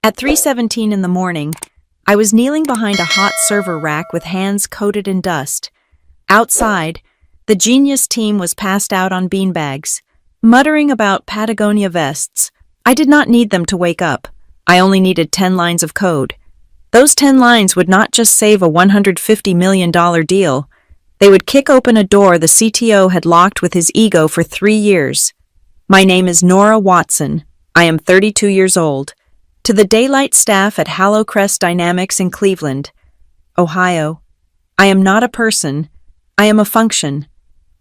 At 3:17 in the morning, I was kneeling behind a hot server rack with hands coated in dust. Outside, the genius team was passed out on beanbags, muttering about Patagonia vests. I did not need them to wake up. I only needed 10 lines of code. Those 10 lines would not just save a $150 million deal. They would kick open a door the CTO had locked with his ego for 3 years. My name is Nora Watson. I am 32 years old. To the daylight staff at Crest Dynamics in Cleveland, Ohio, I am not a person. I am a function.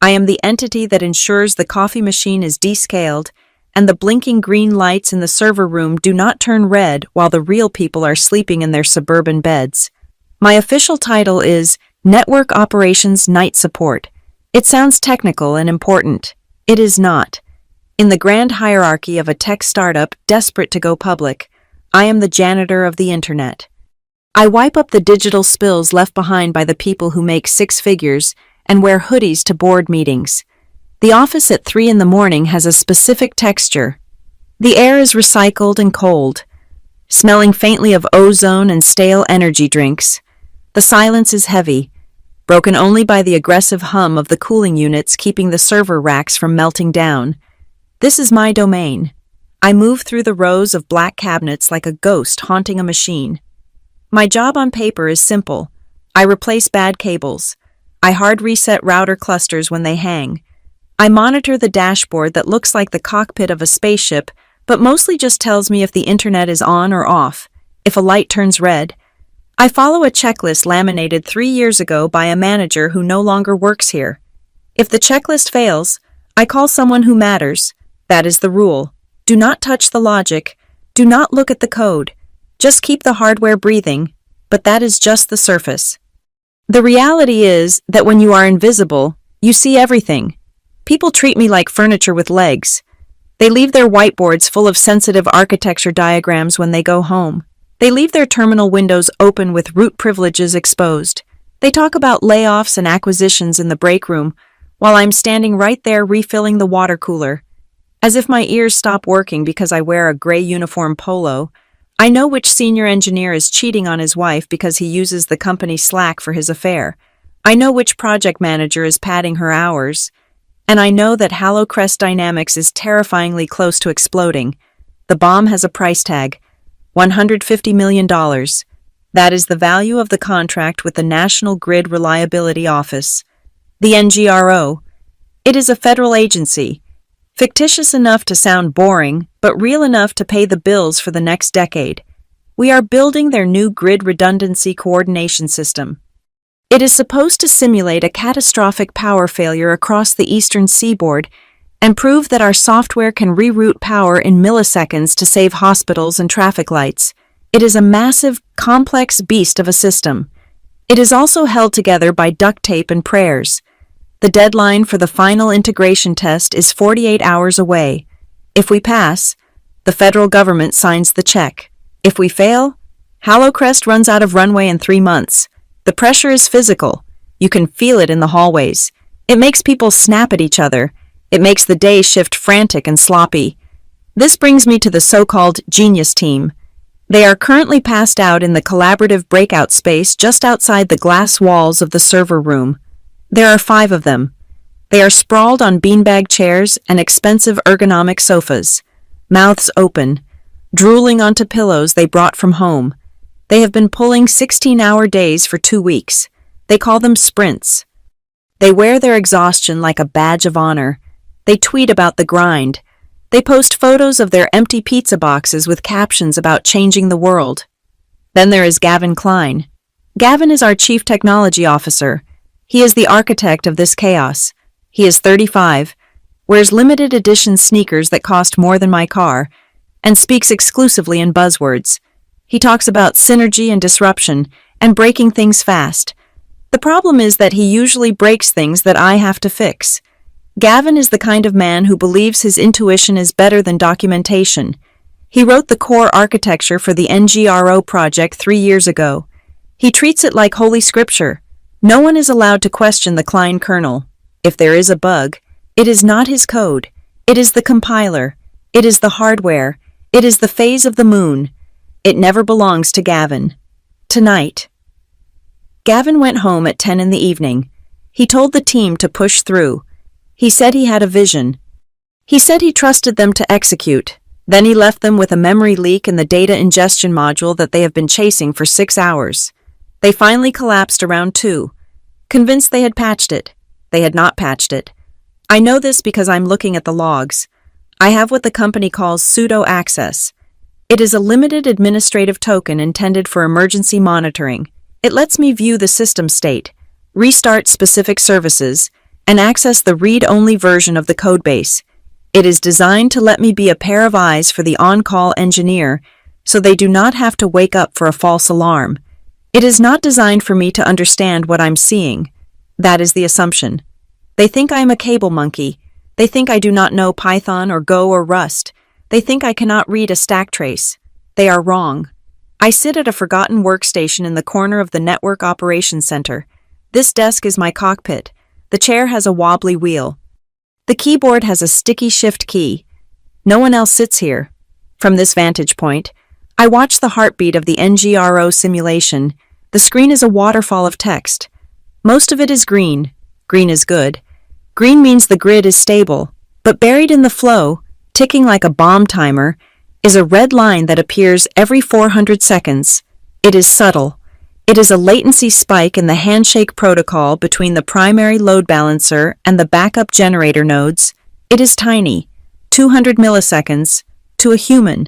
I am the entity that ensures the coffee machine is descaled and the blinking green lights in the server room do not turn red while the real people are sleeping in their suburban beds. My official title is Network Operations Night Support. It sounds technical and important. It is not. In the grand hierarchy of a tech startup desperate to go public, I am the janitor of the internet. I wipe up the digital spills left behind by the people who make 6 figures and wear hoodies to board meetings. The office at 3 in the morning has a specific texture. The air is recycled and cold, smelling faintly of ozone and stale energy drinks. The silence is heavy, broken only by the aggressive hum of the cooling units keeping the server racks from melting down. This is my domain. I move through the rows of black cabinets like a ghost haunting a machine. My job on paper is simple. I replace bad cables. I hard reset router clusters when they hang. I monitor the dashboard that looks like the cockpit of a spaceship, but mostly just tells me if the internet is on or off, if a light turns red. I follow a checklist laminated 3 years ago by a manager who no longer works here. If the checklist fails, I call someone who matters. That is the rule. Do not touch the logic. Do not look at the code. Just keep the hardware breathing, but that is just the surface. The reality is that when you are invisible, you see everything. People treat me like furniture with legs. They leave their whiteboards full of sensitive architecture diagrams when they go home. They leave their terminal windows open with root privileges exposed. They talk about layoffs and acquisitions in the break room, while I'm standing right there refilling the water cooler. As if my ears stop working because I wear a gray uniform polo, I know which senior engineer is cheating on his wife because he uses the company Slack for his affair. I know which project manager is padding her hours. And I know that Crest Dynamics is terrifyingly close to exploding. The bomb has a price tag, $150 million. That is the value of the contract with the National Grid Reliability Office, the NGRO. It is a federal agency. Fictitious enough to sound boring, but real enough to pay the bills for the next decade. We are building their new grid redundancy coordination system. It is supposed to simulate a catastrophic power failure across the eastern seaboard and prove that our software can reroute power in milliseconds to save hospitals and traffic lights. It is a massive, complex beast of a system. It is also held together by duct tape and prayers. The deadline for the final integration test is 48 hours away. If we pass, the federal government signs the check. If we fail, Crest runs out of runway in 3 months. The pressure is physical. You can feel it in the hallways. It makes people snap at each other. It makes the day shift frantic and sloppy. This brings me to the so-called genius team. They are currently passed out in the collaborative breakout space just outside the glass walls of the server room. There are 5 of them. They are sprawled on beanbag chairs and expensive ergonomic sofas, mouths open, drooling onto pillows they brought from home. They have been pulling 16-hour days for 2 weeks. They call them sprints. They wear their exhaustion like a badge of honor. They tweet about the grind. They post photos of their empty pizza boxes with captions about changing the world. Then there is Gavin Klein. Gavin is our Chief Technology Officer. He is the architect of this chaos. He is 35, wears limited edition sneakers that cost more than my car, and speaks exclusively in buzzwords. He talks about synergy and disruption and breaking things fast. The problem is that he usually breaks things that I have to fix. Gavin is the kind of man who believes his intuition is better than documentation. He wrote the core architecture for the NGRO project 3 years ago. He treats it like Holy Scripture. No one is allowed to question the Klein kernel. If there is a bug, it is not his code. It is the compiler. It is the hardware. It is the phase of the moon. It never belongs to Gavin. Tonight. Gavin went home at 10 in the evening. He told the team to push through. He said he had a vision. He said he trusted them to execute. Then he left them with a memory leak in the data ingestion module that they have been chasing for 6 hours. They finally collapsed around 2. Convinced they had patched it. They had not patched it. I know this because I'm looking at the logs. I have what the company calls pseudo access. It is a limited administrative token intended for emergency monitoring. It lets me view the system state, restart specific services, and access the read-only version of the codebase. It is designed to let me be a pair of eyes for the on-call engineer, so they do not have to wake up for a false alarm. It is not designed for me to understand what I'm seeing. That is the assumption. They think I am a cable monkey. They think I do not know Python or Go or Rust. They think I cannot read a stack trace. They are wrong. I sit at a forgotten workstation in the corner of the Network Operations Center. This desk is my cockpit. The chair has a wobbly wheel. The keyboard has a sticky shift key. No one else sits here. From this vantage point, I watch the heartbeat of the NGRO simulation. The screen is a waterfall of text. Most of it is green. Green is good. Green means the grid is stable, but buried in the flow, ticking like a bomb timer, is a red line that appears every 400 seconds. It is subtle. It is a latency spike in the handshake protocol between the primary load balancer and the backup generator nodes. It is tiny, 200 milliseconds, to a human.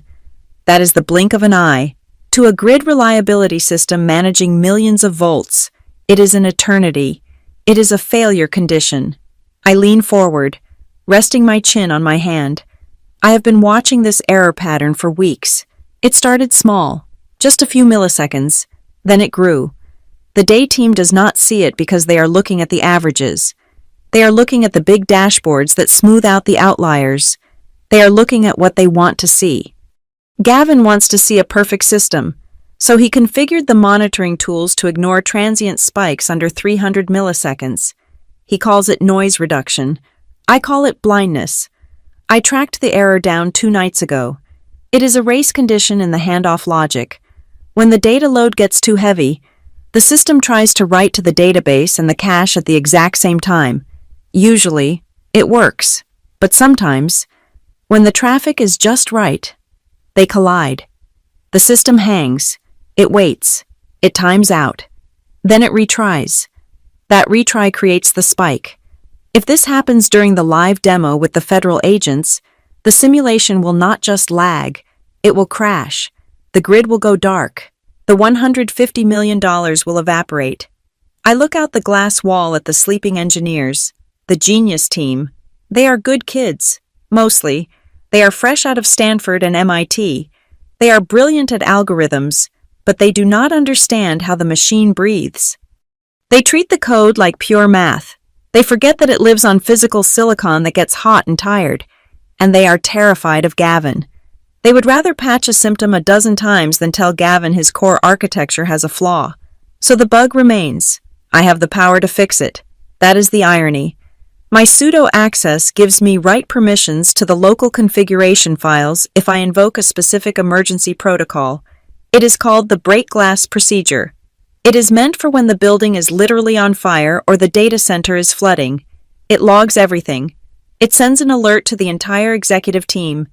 That is the blink of an eye. To a grid reliability system managing millions of volts, it is an eternity. It is a failure condition. I lean forward, resting my chin on my hand. I have been watching this error pattern for weeks. It started small, just a few milliseconds. Then it grew. The day team does not see it because they are looking at the averages. They are looking at the big dashboards that smooth out the outliers. They are looking at what they want to see. Gavin wants to see a perfect system, so he configured the monitoring tools to ignore transient spikes under 300 milliseconds. He calls it noise reduction. I call it blindness. I tracked the error down 2 nights ago. It is a race condition in the handoff logic. When the data load gets too heavy, the system tries to write to the database and the cache at the exact same time. Usually, it works. But sometimes, when the traffic is just right, they collide. The system hangs. It waits. It times out. Then it retries. That retry creates the spike. If this happens during the live demo with the federal agents, the simulation will not just lag, it will crash. The grid will go dark. The $150 million will evaporate. I look out the glass wall at the sleeping engineers, the genius team. They are good kids, mostly. They are fresh out of Stanford and MIT. They are brilliant at algorithms, but they do not understand how the machine breathes. They treat the code like pure math. They forget that it lives on physical silicon that gets hot and tired. And they are terrified of Gavin. They would rather patch a symptom a dozen times than tell Gavin his core architecture has a flaw. So the bug remains. I have the power to fix it. That is the irony. My pseudo access gives me write permissions to the local configuration files if I invoke a specific emergency protocol. It is called the break glass procedure. It is meant for when the building is literally on fire or the data center is flooding. It logs everything. It sends an alert to the entire executive team.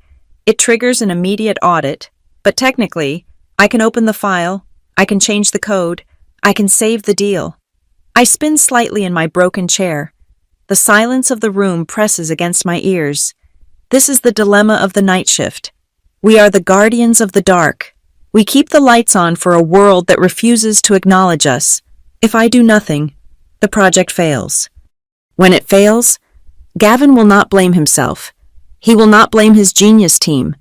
It triggers an immediate audit. But technically, I can open the file, I can change the code, I can save the deal. I spin slightly in my broken chair. The silence of the room presses against my ears. This is the dilemma of the night shift. We are the guardians of the dark. We keep the lights on for a world that refuses to acknowledge us. If I do nothing, the project fails. When it fails, Gavin will not blame himself. He will not blame his genius team.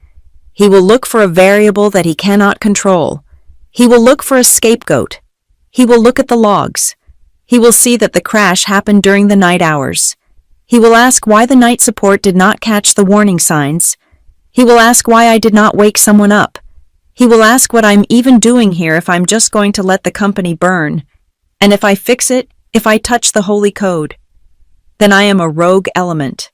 He will look for a variable that he cannot control. He will look for a scapegoat. He will look at the logs. He will see that the crash happened during the night hours. He will ask why the night support did not catch the warning signs. He will ask why I did not wake someone up. He will ask what I'm even doing here if I'm just going to let the company burn. And if I fix it, if I touch the holy code, then I am a rogue element.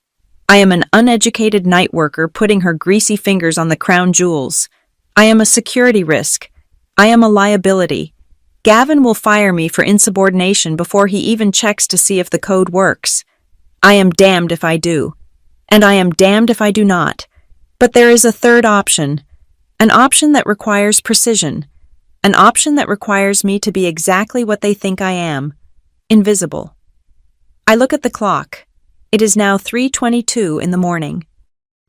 I am an uneducated night worker putting her greasy fingers on the crown jewels. I am a security risk. I am a liability. Gavin will fire me for insubordination before he even checks to see if the code works. I am damned if I do. And I am damned if I do not. But there is a third option. An option that requires precision. An option that requires me to be exactly what they think I am. Invisible. I look at the clock. It is now 3:22 in the morning.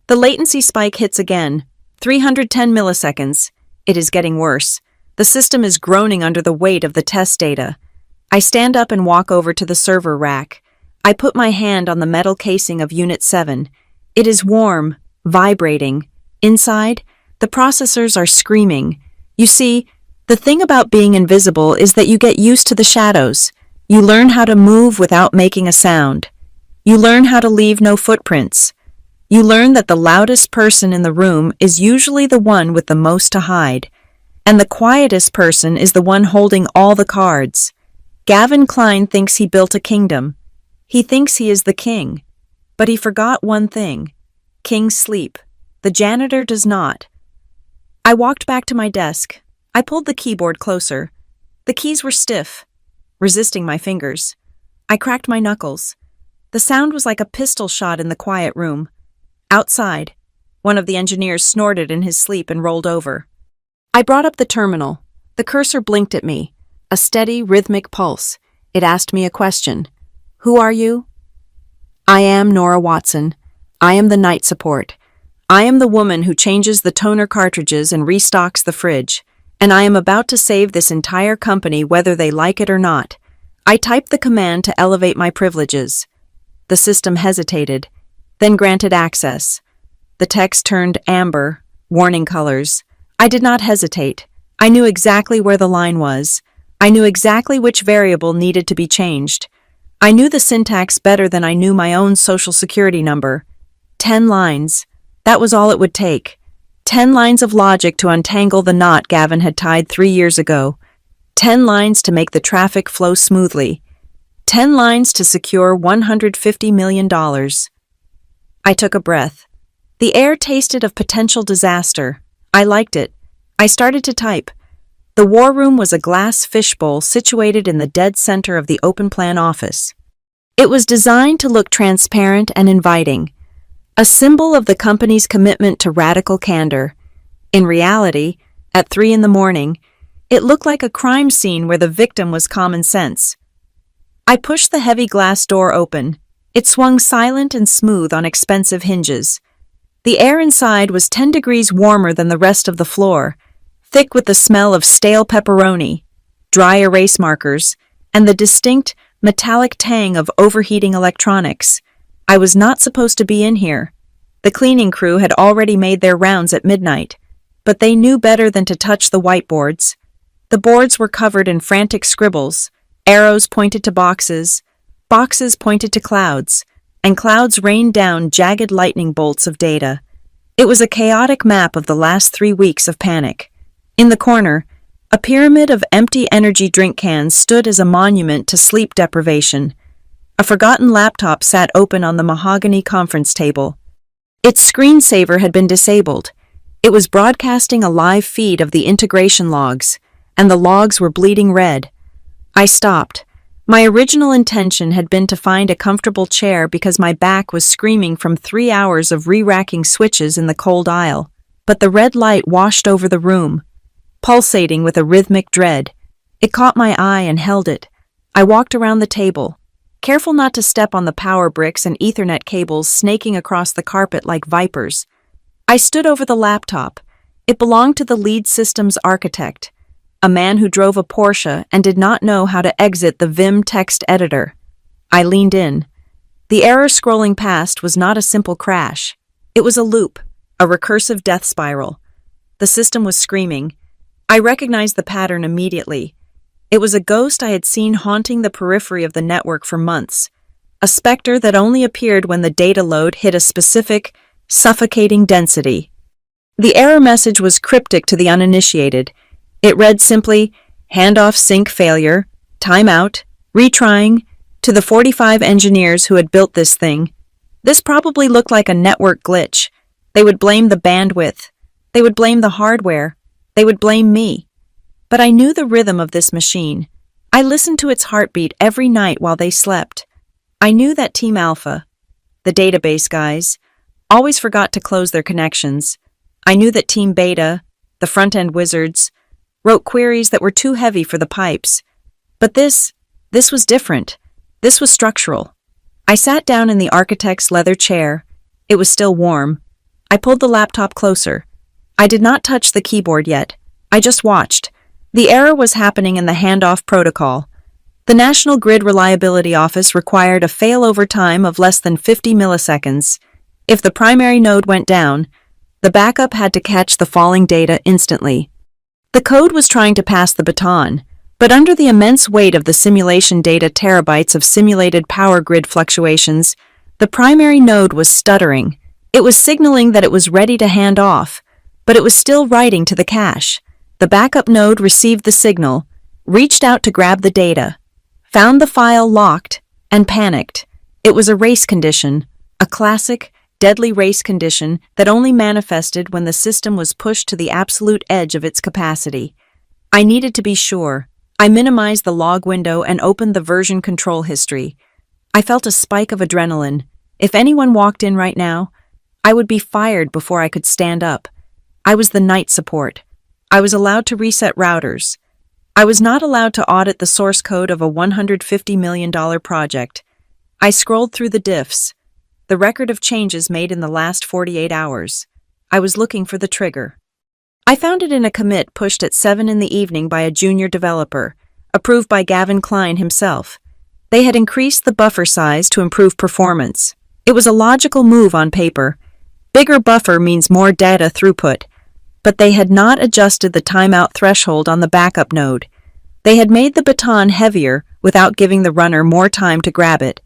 The latency spike hits again. 310 milliseconds. It is getting worse. The system is groaning under the weight of the test data. I stand up and walk over to the server rack. I put my hand on the metal casing of Unit 7. It is warm, vibrating. Inside, the processors are screaming. You see, the thing about being invisible is that you get used to the shadows. You learn how to move without making a sound. You learn how to leave no footprints. You learn that the loudest person in the room is usually the one with the most to hide, and the quietest person is the one holding all the cards. Gavin Klein thinks he built a kingdom. He thinks he is the king. But he forgot one thing. Kings sleep. The janitor does not. I walked back to my desk. I pulled the keyboard closer. The keys were stiff, resisting my fingers. I cracked my knuckles. The sound was like a pistol shot in the quiet room. Outside, one of the engineers snorted in his sleep and rolled over. I brought up the terminal. The cursor blinked at me. A steady, rhythmic pulse. It asked me a question. Who are you? I am Nora Watson. I am the night support. I am the woman who changes the toner cartridges and restocks the fridge. And I am about to save this entire company whether they like it or not. I typed the command to elevate my privileges. The system hesitated, then granted access. The text turned amber, warning colors. I did not hesitate. I knew exactly where the line was. I knew exactly which variable needed to be changed. I knew the syntax better than I knew my own social security number. 10 lines. That was all it would take. 10 lines of logic to untangle the knot Gavin had tied 3 years ago. 10 lines to make the traffic flow smoothly. 10 lines to secure $150 million. I took a breath. The air tasted of potential disaster. I liked it. I started to type. The war room was a glass fishbowl situated in the dead center of the open-plan office. It was designed to look transparent and inviting, a symbol of the company's commitment to radical candor. In reality, at 3 in the morning, it looked like a crime scene where the victim was common sense. I pushed the heavy glass door open. It swung silent and smooth on expensive hinges. The air inside was 10 degrees warmer than the rest of the floor, thick with the smell of stale pepperoni, dry erase markers, and the distinct, metallic tang of overheating electronics. I was not supposed to be in here. The cleaning crew had already made their rounds at midnight, but they knew better than to touch the whiteboards. The boards were covered in frantic scribbles. Arrows pointed to boxes pointed to clouds, and clouds rained down jagged lightning bolts of data. It was a chaotic map of the last 3 weeks of panic. In the corner, a pyramid of empty energy drink cans stood as a monument to sleep deprivation. A forgotten laptop sat open on the mahogany conference table. Its screensaver had been disabled. It was broadcasting a live feed of the integration logs, and the logs were bleeding red. I stopped. My original intention had been to find a comfortable chair because my back was screaming from 3 hours of re-racking switches in the cold aisle. But the red light washed over the room, pulsating with a rhythmic dread. It caught my eye and held it. I walked around the table, careful not to step on the power bricks and Ethernet cables snaking across the carpet like vipers. I stood over the laptop. It belonged to the lead systems architect, a man who drove a Porsche and did not know how to exit the Vim text editor. I leaned in. The error scrolling past was not a simple crash. It was a loop, a recursive death spiral. The system was screaming. I recognized the pattern immediately. It was a ghost I had seen haunting the periphery of the network for months, a specter that only appeared when the data load hit a specific, suffocating density. The error message was cryptic to the uninitiated. It read simply, handoff sync failure, timeout, retrying, to the 45 engineers who had built this thing. This probably looked like a network glitch. They would blame the bandwidth. They would blame the hardware. They would blame me. But I knew the rhythm of this machine. I listened to its heartbeat every night while they slept. I knew that Team Alpha, the database guys, always forgot to close their connections. I knew that Team Beta, the front-end wizards, wrote queries that were too heavy for the pipes. But this was different. This was structural. I sat down in the architect's leather chair. It was still warm. I pulled the laptop closer. I did not touch the keyboard yet. I just watched. The error was happening in the handoff protocol. The National Grid Reliability Office required a failover time of less than 50 milliseconds. If the primary node went down, the backup had to catch the falling data instantly. The code was trying to pass the baton, but under the immense weight of the simulation data, terabytes of simulated power grid fluctuations, the primary node was stuttering. It was signaling that it was ready to hand off, but it was still writing to the cache. The backup node received the signal, reached out to grab the data, found the file locked, and panicked. It was a race condition, a classic, deadly race condition that only manifested when the system was pushed to the absolute edge of its capacity. I needed to be sure. I minimized the log window and opened the version control history. I felt a spike of adrenaline. If anyone walked in right now, I would be fired before I could stand up. I was the night support. I was allowed to reset routers. I was not allowed to audit the source code of a $150 million project. I scrolled through the diffs, the record of changes made in the last 48 hours. I was looking for the trigger. I found it in a commit pushed at 7 in the evening by a junior developer, approved by Gavin Klein himself. They had increased the buffer size to improve performance. It was a logical move on paper. Bigger buffer means more data throughput. But they had not adjusted the timeout threshold on the backup node. They had made the baton heavier without giving the runner more time to grab it.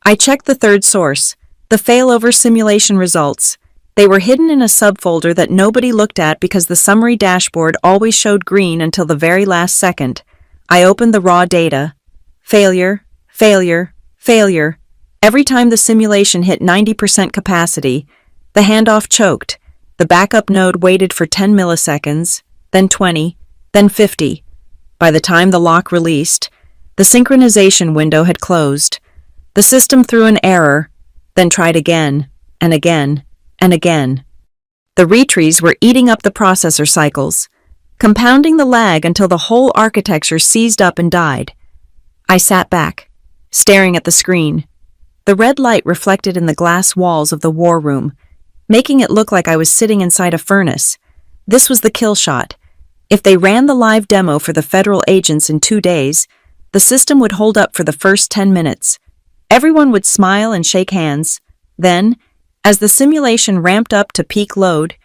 I checked the third source, the failover simulation results. They were hidden in a subfolder that nobody looked at because the summary dashboard always showed green until the very last second. I opened the raw data. Failure, failure, failure. Every time the simulation hit 90% capacity, the handoff choked. The backup node waited for 10 milliseconds, then 20, then 50. By the time the lock released, the synchronization window had closed. The system threw an error, then tried again, and again, and again. The retries were eating up the processor cycles, compounding the lag until the whole architecture seized up and died. I sat back, staring at the screen. The red light reflected in the glass walls of the war room, making it look like I was sitting inside a furnace. This was the kill shot. If they ran the live demo for the federal agents in 2 days, the system would hold up for the first 10 minutes. Everyone would smile and shake hands. Then, as the simulation ramped up to peak load,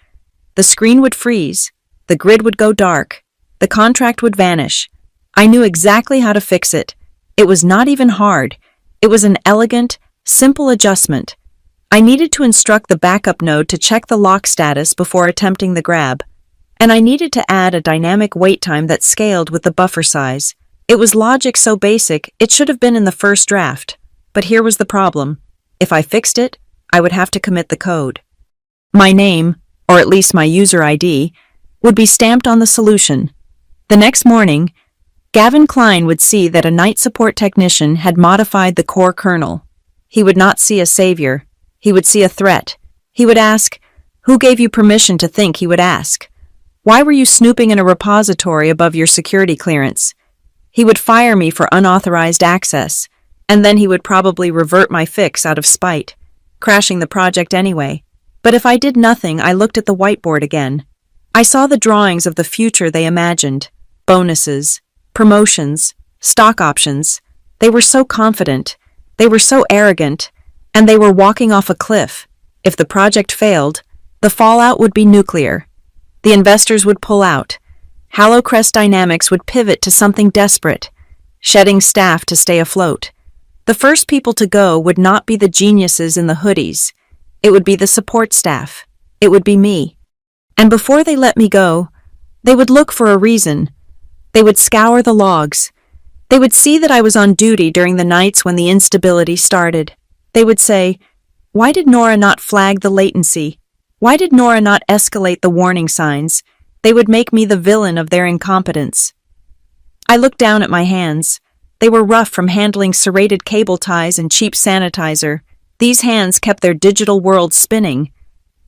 the screen would freeze, the grid would go dark, the contract would vanish. I knew exactly how to fix it. It was not even hard. It was an elegant, simple adjustment. I needed to instruct the backup node to check the lock status before attempting the grab. And I needed to add a dynamic wait time that scaled with the buffer size. It was logic so basic, it should have been in the first draft. But here was the problem. If I fixed it, I would have to commit the code. My name, or at least my user ID, would be stamped on the solution. The next morning, Gavin Klein would see that a night support technician had modified the core kernel. He would not see a savior. He would see a threat. He would ask, "Who gave you permission to think?" He would ask, "Why were you snooping in a repository above your security clearance?" He would fire me for unauthorized access, and then he would probably revert my fix out of spite, crashing the project anyway. But if I did nothing, I looked at the whiteboard again. I saw the drawings of the future they imagined. Bonuses, promotions, stock options. They were so confident. They were so arrogant. And they were walking off a cliff. If the project failed, the fallout would be nuclear. The investors would pull out. HaloCrest Dynamics would pivot to something desperate, shedding staff to stay afloat. The first people to go would not be the geniuses in the hoodies. It would be the support staff. It would be me. And before they let me go, they would look for a reason. They would scour the logs. They would see that I was on duty during the nights when the instability started. They would say, "Why did Nora not flag the latency? Why did Nora not escalate the warning signs? They would make me the villain of their incompetence. I looked down at my hands. They were rough from handling serrated cable ties and cheap sanitizer. These hands kept their digital world spinning.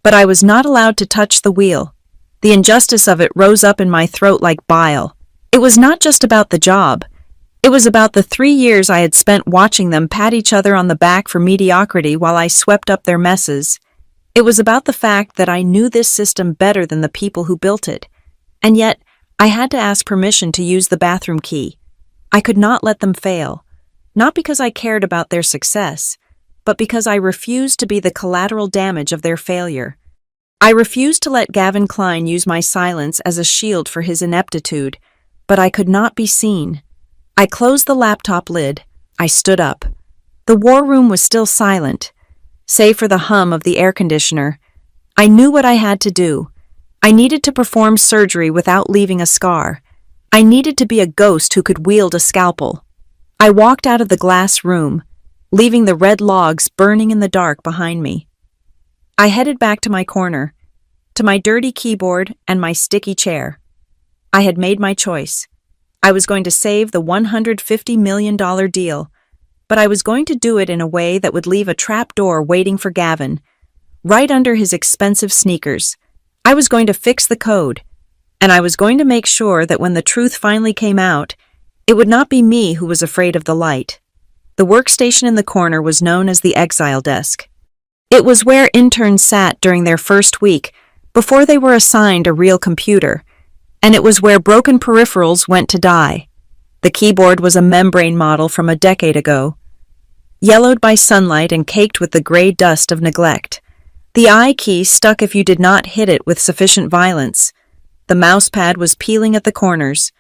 But I was not allowed to touch the wheel. The injustice of it rose up in my throat like bile. It was not just about the job. It was about the 3 years I had spent watching them pat each other on the back for mediocrity while I swept up their messes. It was about the fact that I knew this system better than the people who built it. And yet, I had to ask permission to use the bathroom key. I could not let them fail. Not because I cared about their success, but because I refused to be the collateral damage of their failure. I refused to let Gavin Klein use my silence as a shield for his ineptitude, but I could not be seen. I closed the laptop lid. I stood up. The war room was still silent, save for the hum of the air conditioner. I knew what I had to do. I needed to perform surgery without leaving a scar. I needed to be a ghost who could wield a scalpel. I walked out of the glass room, leaving the red logs burning in the dark behind me. I headed back to my corner, to my dirty keyboard and my sticky chair. I had made my choice. I was going to save the $150 million deal, but I was going to do it in a way that would leave a trap door waiting for Gavin, right under his expensive sneakers. I was going to fix the code, and I was going to make sure that when the truth finally came out, it would not be me who was afraid of the light. The workstation in the corner was known as the exile desk. It was where interns sat during their first week, before they were assigned a real computer, and it was where broken peripherals went to die. The keyboard was a membrane model from a decade ago, yellowed by sunlight and caked with the gray dust of neglect. The I key stuck if you did not hit it with sufficient violence. The mousepad was peeling at the corners,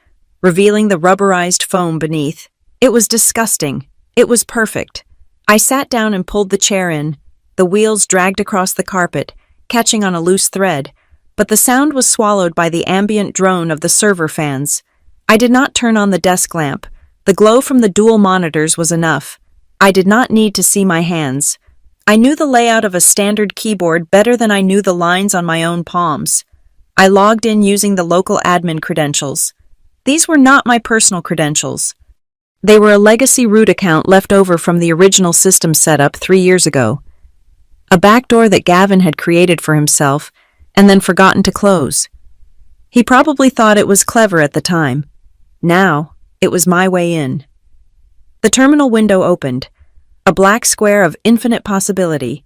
revealing the rubberized foam beneath. It was disgusting. It was perfect. I sat down and pulled the chair in. The wheels dragged across the carpet, catching on a loose thread, but the sound was swallowed by the ambient drone of the server fans. I did not turn on the desk lamp. The glow from the dual monitors was enough. I did not need to see my hands. I knew the layout of a standard keyboard better than I knew the lines on my own palms. I logged in using the local admin credentials. These were not my personal credentials. They were a legacy root account left over from the original system setup 3 years ago. A backdoor that Gavin had created for himself and then forgotten to close. He probably thought it was clever at the time. Now, it was my way in. The terminal window opened, a black square of infinite possibility.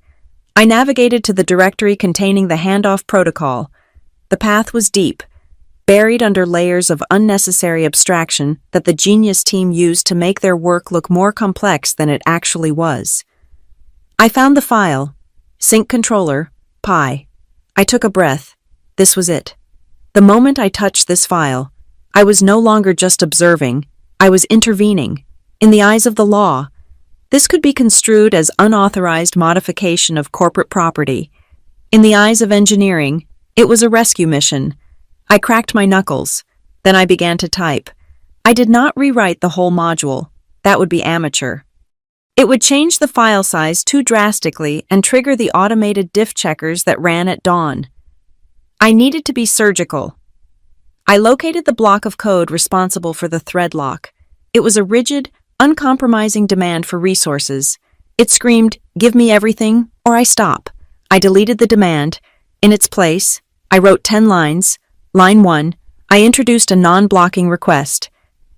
I navigated to the directory containing the handoff protocol. The path was deep, buried under layers of unnecessary abstraction that the genius team used to make their work look more complex than it actually was. I found the file, sync controller, pi. I took a breath. This was it. The moment I touched this file, I was no longer just observing, I was intervening. In the eyes of the law, this could be construed as unauthorized modification of corporate property. In the eyes of engineering, it was a rescue mission. I cracked my knuckles. Then I began to type. I did not rewrite the whole module. That would be amateur. It would change the file size too drastically and trigger the automated diff checkers that ran at dawn. I needed to be surgical. I located the block of code responsible for the thread lock. It was a rigid, uncompromising demand for resources. It screamed, "Give me everything, or I stop." I deleted the demand. In its place, I wrote 10 lines. Line 1, I introduced a non-blocking request.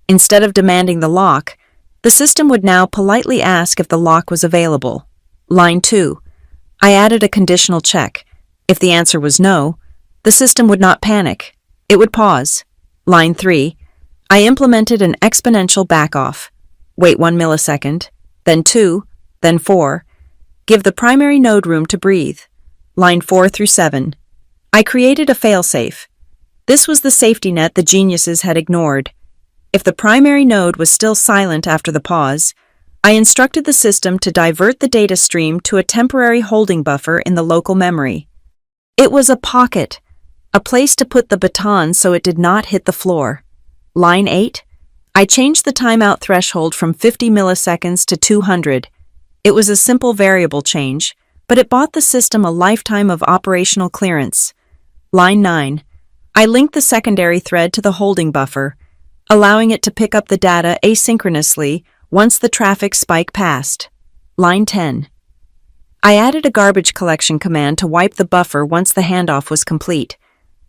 Instead of demanding the lock, the system would now politely ask if the lock was available. Line 2, I added a conditional check. If the answer was no, the system would not panic. It would pause. Line 3, I implemented an exponential backoff. Wait 1 millisecond, then 2, then 4. Give the primary node room to breathe. Line 4 through 7. I created a failsafe. This was the safety net the geniuses had ignored. If the primary node was still silent after the pause, I instructed the system to divert the data stream to a temporary holding buffer in the local memory. It was a pocket, a place to put the baton so it did not hit the floor. Line 8, I changed the timeout threshold from 50 milliseconds to 200. It was a simple variable change, but it bought the system a lifetime of operational clearance. Line 9, I linked the secondary thread to the holding buffer, allowing it to pick up the data asynchronously once the traffic spike passed. Line 10. I added a garbage collection command to wipe the buffer once the handoff was complete,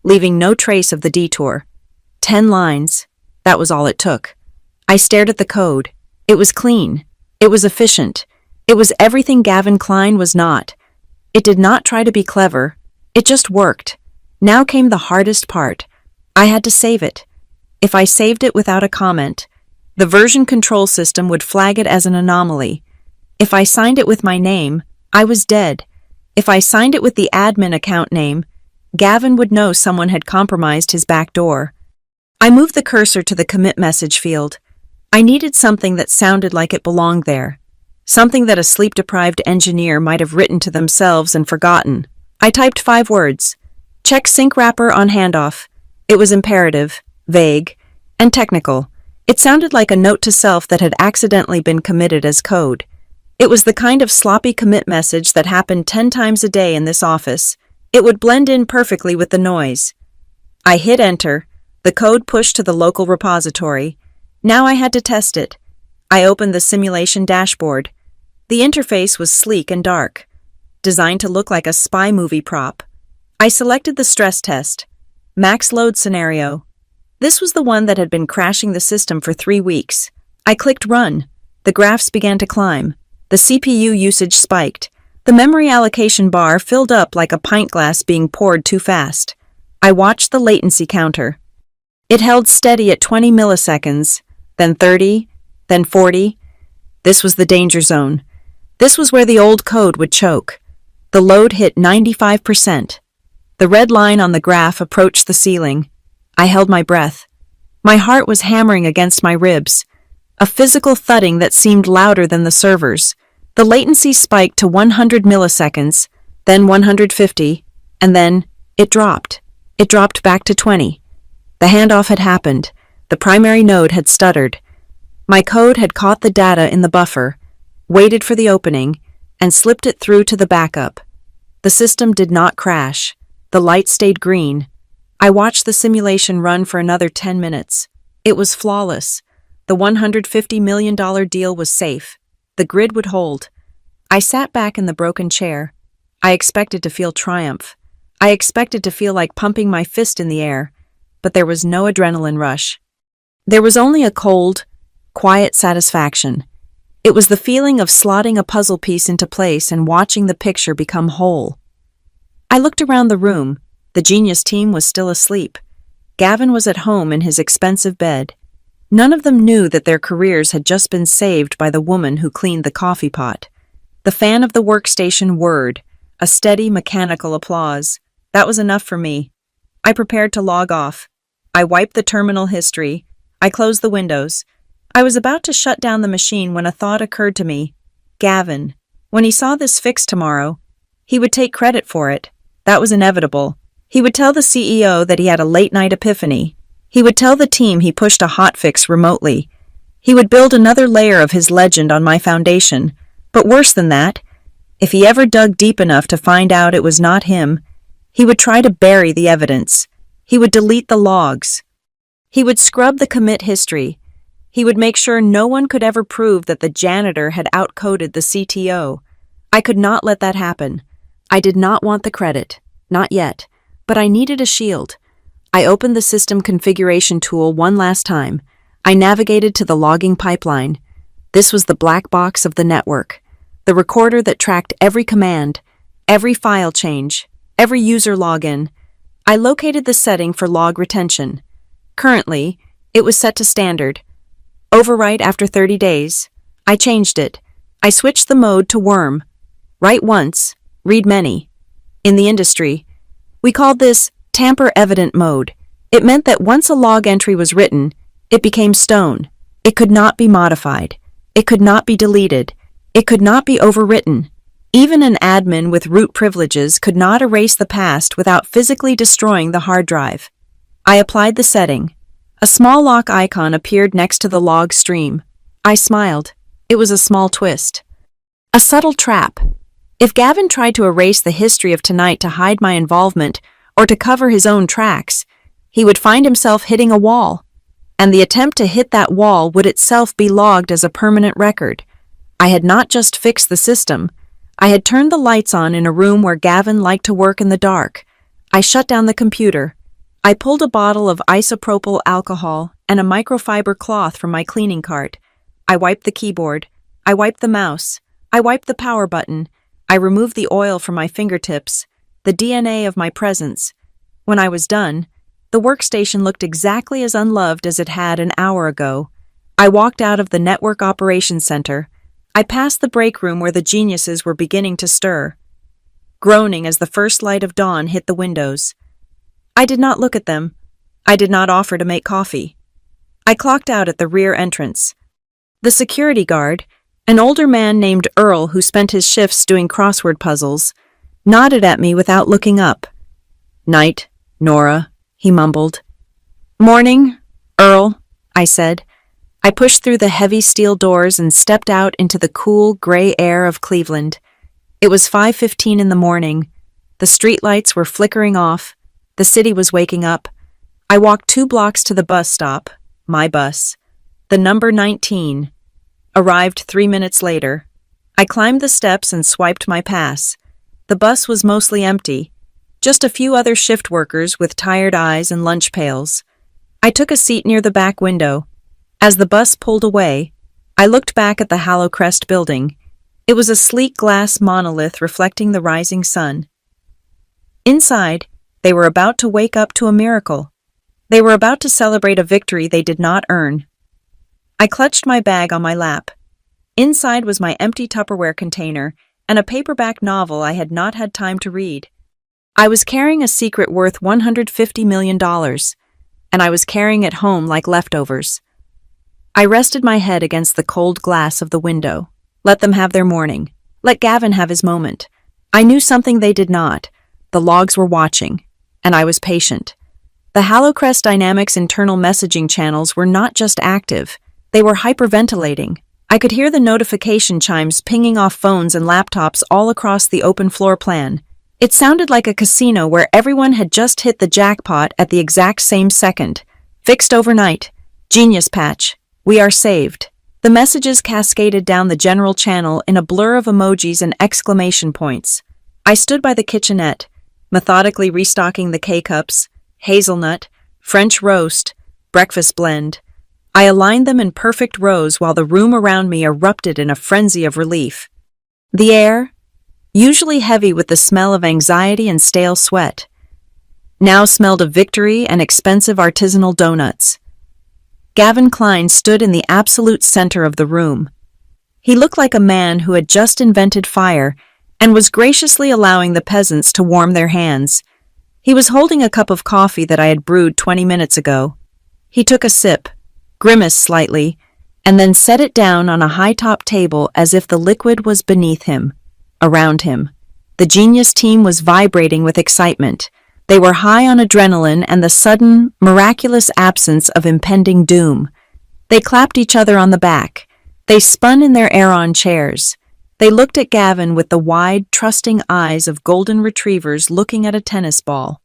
leaving no trace of the detour. 10 lines. That was all it took. I stared at the code. It was clean. It was efficient. It was everything Gavin Klein was not. It did not try to be clever. It just worked. Now came the hardest part. I had to save it. If I saved it without a comment, the version control system would flag it as an anomaly. If I signed it with my name, I was dead. If I signed it with the admin account name, Gavin would know someone had compromised his back door. I moved the cursor to the commit message field. I needed something that sounded like it belonged there. Something that a sleep-deprived engineer might have written to themselves and forgotten. I typed 5 words. Check sync wrapper on handoff. It was imperative, vague, and technical. It sounded like a note to self that had accidentally been committed as code. It was the kind of sloppy commit message that happened 10 times a day in this office. It would blend in perfectly with the noise. I hit enter. The code pushed to the local repository. Now I had to test it. I opened the simulation dashboard. The interface was sleek and dark, designed to look like a spy movie prop. I selected the stress test, max load scenario. This was the one that had been crashing the system for 3 weeks. I clicked run. The graphs began to climb. The CPU usage spiked. The memory allocation bar filled up like a pint glass being poured too fast. I watched the latency counter. It held steady at 20 milliseconds, then 30, then 40. This was the danger zone. This was where the old code would choke. The load hit 95%. The red line on the graph approached the ceiling. I held my breath. My heart was hammering against my ribs, a physical thudding that seemed louder than the servers. The latency spiked to 100 milliseconds, then 150, and then it dropped. It dropped back to 20. The handoff had happened. The primary node had stuttered. My code had caught the data in the buffer, waited for the opening, and slipped it through to the backup. The system did not crash. The light stayed green. I watched the simulation run for another 10 minutes. It was flawless. The $150 million deal was safe. The grid would hold. I sat back in the broken chair. I expected to feel triumph. I expected to feel like pumping my fist in the air, but there was no adrenaline rush. There was only a cold, quiet satisfaction. It was the feeling of slotting a puzzle piece into place and watching the picture become whole. I looked around the room. The genius team was still asleep. Gavin was at home in his expensive bed. None of them knew that their careers had just been saved by the woman who cleaned the coffee pot. The fan of the workstation whirred, a steady mechanical applause. That was enough for me. I prepared to log off. I wiped the terminal history. I closed the windows. I was about to shut down the machine when a thought occurred to me. Gavin, when he saw this fix tomorrow, he would take credit for it. That was inevitable. He would tell the CEO that he had a late-night epiphany. He would tell the team he pushed a hotfix remotely. He would build another layer of his legend on my foundation. But worse than that, if he ever dug deep enough to find out it was not him, he would try to bury the evidence. He would delete the logs. He would scrub the commit history. He would make sure no one could ever prove that the janitor had outcoded the CTO. I could not let that happen. I did not want the credit. Not yet. But I needed a shield. I opened the system configuration tool one last time. I navigated to the logging pipeline. This was the black box of the network, the recorder that tracked every command, every file change, every user login. I located the setting for log retention. Currently, it was set to standard. Overwrite after 30 days. I changed it. I switched the mode to worm. Write once, read many. In the industry, we called this tamper-evident mode. It meant that once a log entry was written, it became stone. It could not be modified. It could not be deleted. It could not be overwritten. Even an admin with root privileges could not erase the past without physically destroying the hard drive. I applied the setting. A small lock icon appeared next to the log stream. I smiled. It was a small twist. A subtle trap. If Gavin tried to erase the history of tonight to hide my involvement or to cover his own tracks, he would find himself hitting a wall, and the attempt to hit that wall would itself be logged as a permanent record. I had not just fixed the system, I had turned the lights on in a room where Gavin liked to work in the dark. I shut down the computer. I pulled a bottle of isopropyl alcohol and a microfiber cloth from my cleaning cart. I wiped the keyboard. I wiped the mouse. I wiped the power button. I removed the oil from my fingertips, the DNA of my presence. When I was done, the workstation looked exactly as unloved as it had an hour ago. I walked out of the network operations center. I passed the break room where the geniuses were beginning to stir, groaning as the first light of dawn hit the windows. I did not look at them. I did not offer to make coffee. I clocked out at the rear entrance. The security guard, an older man named Earl who spent his shifts doing crossword puzzles, nodded at me without looking up. "Night, Nora," he mumbled. "Morning, Earl," I said. I pushed through the heavy steel doors and stepped out into the cool, gray air of Cleveland. It was 5:15 in the morning. The streetlights were flickering off. The city was waking up. I walked 2 blocks to the bus stop, my bus. The number 19. Arrived 3 minutes later. I climbed the steps and swiped my pass. The bus was mostly empty. Just a few other shift workers with tired eyes and lunch pails. I took a seat near the back window. As the bus pulled away, I looked back at the Hollow Crest building. It was a sleek glass monolith reflecting the rising sun. Inside, they were about to wake up to a miracle. They were about to celebrate a victory they did not earn. I clutched my bag on my lap. Inside was my empty Tupperware container and a paperback novel I had not had time to read. I was carrying a secret worth $150 million, and I was carrying it home like leftovers. I rested my head against the cold glass of the window. Let them have their morning. Let Gavin have his moment. I knew something they did not. The logs were watching, and I was patient. The HalloCrest Dynamics internal messaging channels were not just active, they were hyperventilating. I could hear the notification chimes pinging off phones and laptops all across the open floor plan. It sounded like a casino where everyone had just hit the jackpot at the exact same second. Fixed overnight. Genius patch. We are saved. The messages cascaded down the general channel in a blur of emojis and exclamation points. I stood by the kitchenette, methodically restocking the K-cups, hazelnut, French roast, breakfast blend. I aligned them in perfect rows while the room around me erupted in a frenzy of relief. The air, usually heavy with the smell of anxiety and stale sweat, now smelled of victory and expensive artisanal donuts. Gavin Klein stood in the absolute center of the room. He looked like a man who had just invented fire and was graciously allowing the peasants to warm their hands. He was holding a cup of coffee that I had brewed 20 minutes ago. He took a sip, grimaced slightly, and then set it down on a high-top table as if the liquid was beneath him, around him. The genius team was vibrating with excitement. They were high on adrenaline and the sudden, miraculous absence of impending doom. They clapped each other on the back. They spun in their Aeron chairs. They looked at Gavin with the wide, trusting eyes of golden retrievers looking at a tennis ball.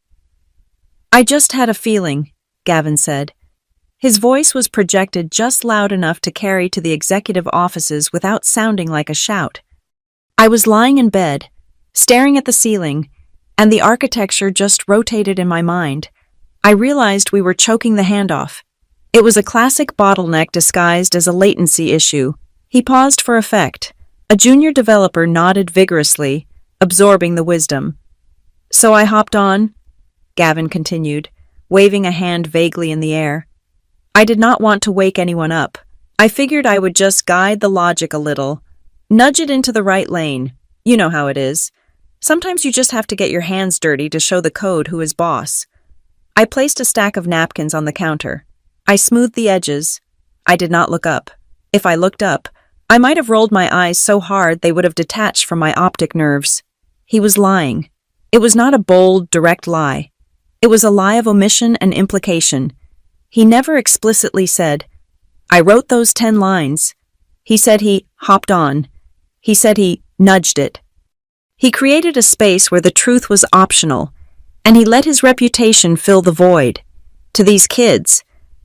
"I just had a feeling," Gavin said. His voice was projected just loud enough to carry to the executive offices without sounding like a shout. I was lying in bed, staring at the ceiling, and the architecture just rotated in my mind. I realized we were choking the handoff. It was a classic bottleneck disguised as a latency issue. He paused for effect. A junior developer nodded vigorously, absorbing the wisdom. "So I hopped on," Gavin continued, waving a hand vaguely in the air. "I did not want to wake anyone up. I figured I would just guide the logic a little, nudge it into the right lane. You know how it is. Sometimes you just have to get your hands dirty to show the code who is boss." I placed a stack of napkins on the counter. I smoothed the edges. I did not look up. If I looked up, I might have rolled my eyes so hard they would have detached from my optic nerves. He was lying. It was not a bold, direct lie. It was a lie of omission and implication. He never explicitly said, "I wrote those 10 lines." He said he hopped on. He said he nudged it. He created a space where the truth was optional, and he let his reputation fill the void. To these kids,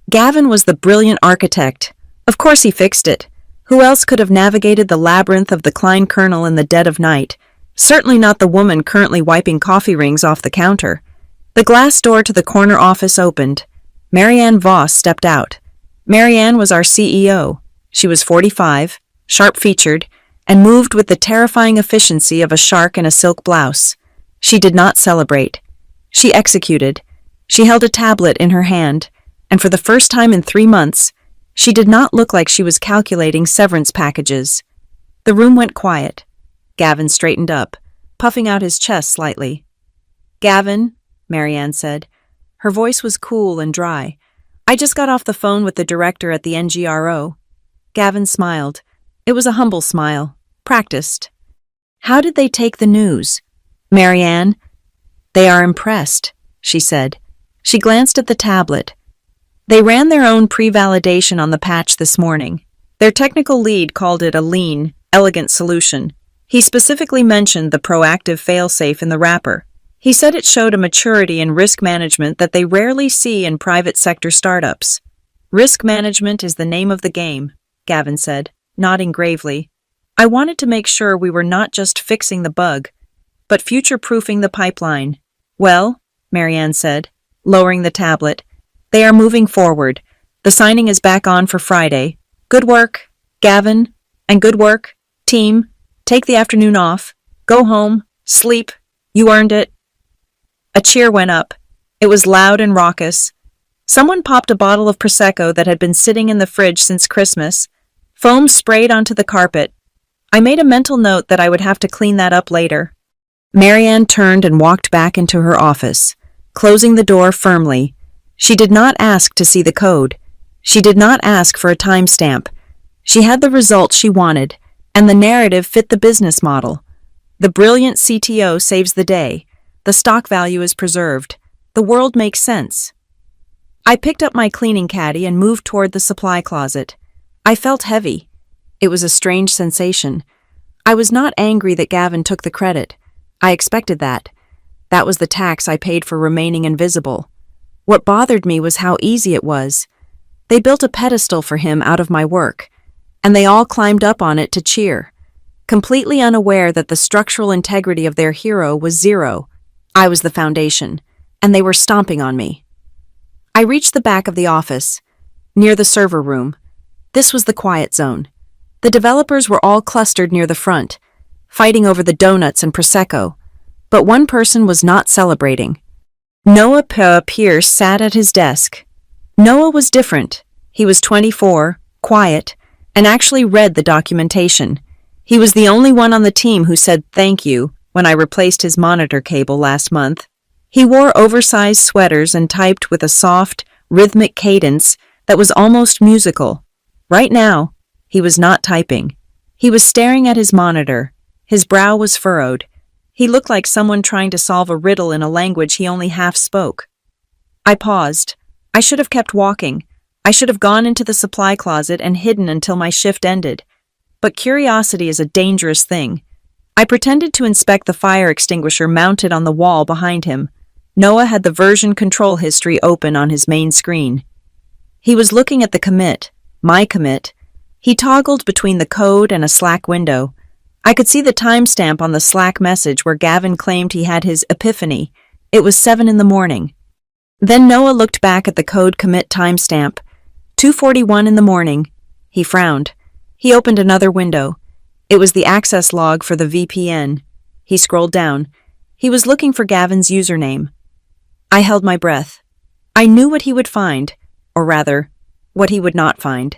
Gavin was the brilliant architect. Of course he fixed it. Who else could have navigated the labyrinth of the Klein kernel in the dead of night? Certainly not the woman currently wiping coffee rings off the counter. The glass door to the corner office opened. Marianne Voss stepped out. Marianne was our CEO. She was 45, sharp-featured, and moved with the terrifying efficiency of a shark in a silk blouse. She did not celebrate. She executed. She held a tablet in her hand, and for the first time in 3 months, she did not look like she was calculating severance packages. The room went quiet. Gavin straightened up, puffing out his chest slightly. "Gavin," Marianne said. Her voice was cool and dry. "I just got off the phone with the director at the NGRO." Gavin smiled. It was a humble smile, practiced. "How did they take the news?" "Marianne, they are impressed," she said. She glanced at the tablet. "They ran their own pre-validation on the patch this morning. Their technical lead called it a lean, elegant solution. He specifically mentioned the proactive failsafe in the wrapper. He said it showed a maturity in risk management that they rarely see in private sector startups. Risk management is the name of the game," Gavin said, nodding gravely. "I wanted to make sure we were not just fixing the bug, but future-proofing the pipeline." "Well," Marianne said, lowering the tablet, "they are moving forward. The signing is back on for Friday. Good work, Gavin, and good work, team. Take the afternoon off. Go home. Sleep. You earned it." A cheer went up. It was loud and raucous. Someone popped a bottle of Prosecco that had been sitting in the fridge since Christmas. Foam sprayed onto the carpet. I made a mental note that I would have to clean that up later. Marianne turned and walked back into her office, closing the door firmly. She did not ask to see the code. She did not ask for a timestamp. She had the results she wanted, and the narrative fit the business model. The brilliant CTO saves the day. The stock value is preserved. The world makes sense. I picked up my cleaning caddy and moved toward the supply closet. I felt heavy. It was a strange sensation. I was not angry that Gavin took the credit. I expected that. That was the tax I paid for remaining invisible. What bothered me was how easy it was. They built a pedestal for him out of my work, and they all climbed up on it to cheer, completely unaware that the structural integrity of their hero was zero. I was the foundation, and they were stomping on me. I reached the back of the office, near the server room. This was the quiet zone. The developers were all clustered near the front, fighting over the donuts and Prosecco, but one person was not celebrating. Noah Pierce sat at his desk. Noah was different. He was 24, quiet, and actually read the documentation. He was the only one on the team who said thank you when I replaced his monitor cable last month. He wore oversized sweaters and typed with a soft, rhythmic cadence that was almost musical. Right now, he was not typing. He was staring at his monitor. His brow was furrowed. He looked like someone trying to solve a riddle in a language he only half spoke. I paused. I should have kept walking. I should have gone into the supply closet and hidden until my shift ended. But curiosity is a dangerous thing. I pretended to inspect the fire extinguisher mounted on the wall behind him. Noah had the version control history open on his main screen. He was looking at the commit, my commit. He toggled between the code and a Slack window. I could see the timestamp on the Slack message where Gavin claimed he had his epiphany. It was 7 in the morning. Then Noah looked back at the code commit timestamp. 2:41 in the morning. He frowned. He opened another window. It was the access log for the VPN. He scrolled down. He was looking for Gavin's username. I held my breath. I knew what he would find, or rather, what he would not find.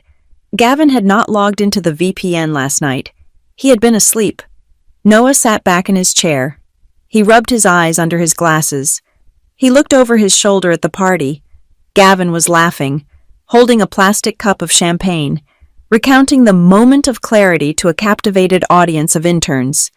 Gavin had not logged into the VPN last night. He had been asleep. Noah sat back in his chair. He rubbed his eyes under his glasses. He looked over his shoulder at the party. Gavin was laughing, holding a plastic cup of champagne, recounting the moment of clarity to a captivated audience of interns.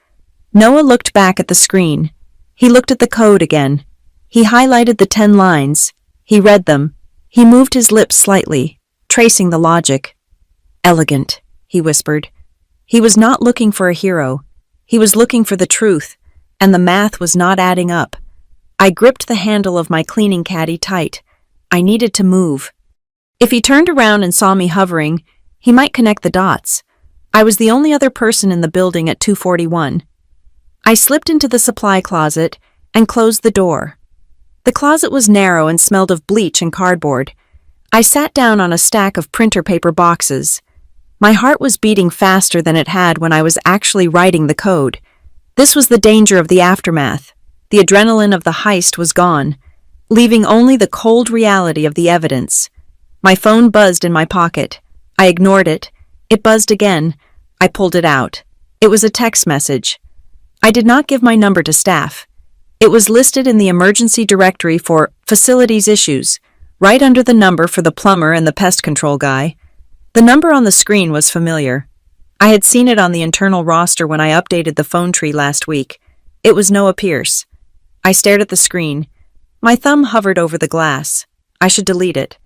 Noah looked back at the screen. He looked at the code again. He highlighted the 10 lines. He read them. He moved his lips slightly, tracing the logic. "Elegant," he whispered. He was not looking for a hero. He was looking for the truth, and the math was not adding up. I gripped the handle of my cleaning caddy tight. I needed to move. If he turned around and saw me hovering, he might connect the dots. I was the only other person in the building at 241. I slipped into the supply closet and closed the door. The closet was narrow and smelled of bleach and cardboard. I sat down on a stack of printer paper boxes. My heart was beating faster than it had when I was actually writing the code. This was the danger of the aftermath. The adrenaline of the heist was gone, leaving only the cold reality of the evidence. My phone buzzed in my pocket. I ignored it. It buzzed again. I pulled it out. It was a text message. I did not give my number to staff. It was listed in the emergency directory for facilities issues, right under the number for the plumber and the pest control guy. The number on the screen was familiar. I had seen it on the internal roster when I updated the phone tree last week. It was Noah Pierce. I stared at the screen. My thumb hovered over the glass. I should delete it.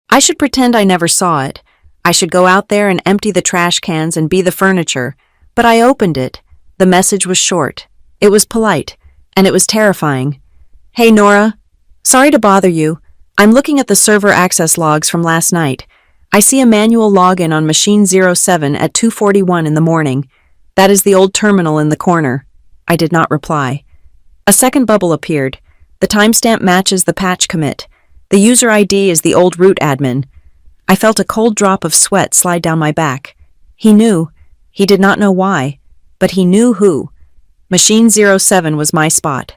I should pretend I never saw it. I should go out there and empty the trash cans and be the furniture. But I opened it. The message was short. It was polite. And it was terrifying. Hey, Nora. Sorry to bother you. I'm looking at the server access logs from last night. I see a manual login on machine 07 at 2:41 in the morning. That is the old terminal in the corner. I did not reply. A second bubble appeared. The timestamp matches the patch commit. The user ID is the old root admin. I felt a cold drop of sweat slide down my back. He knew. He did not know why, but he knew who. Machine 07 was my spot.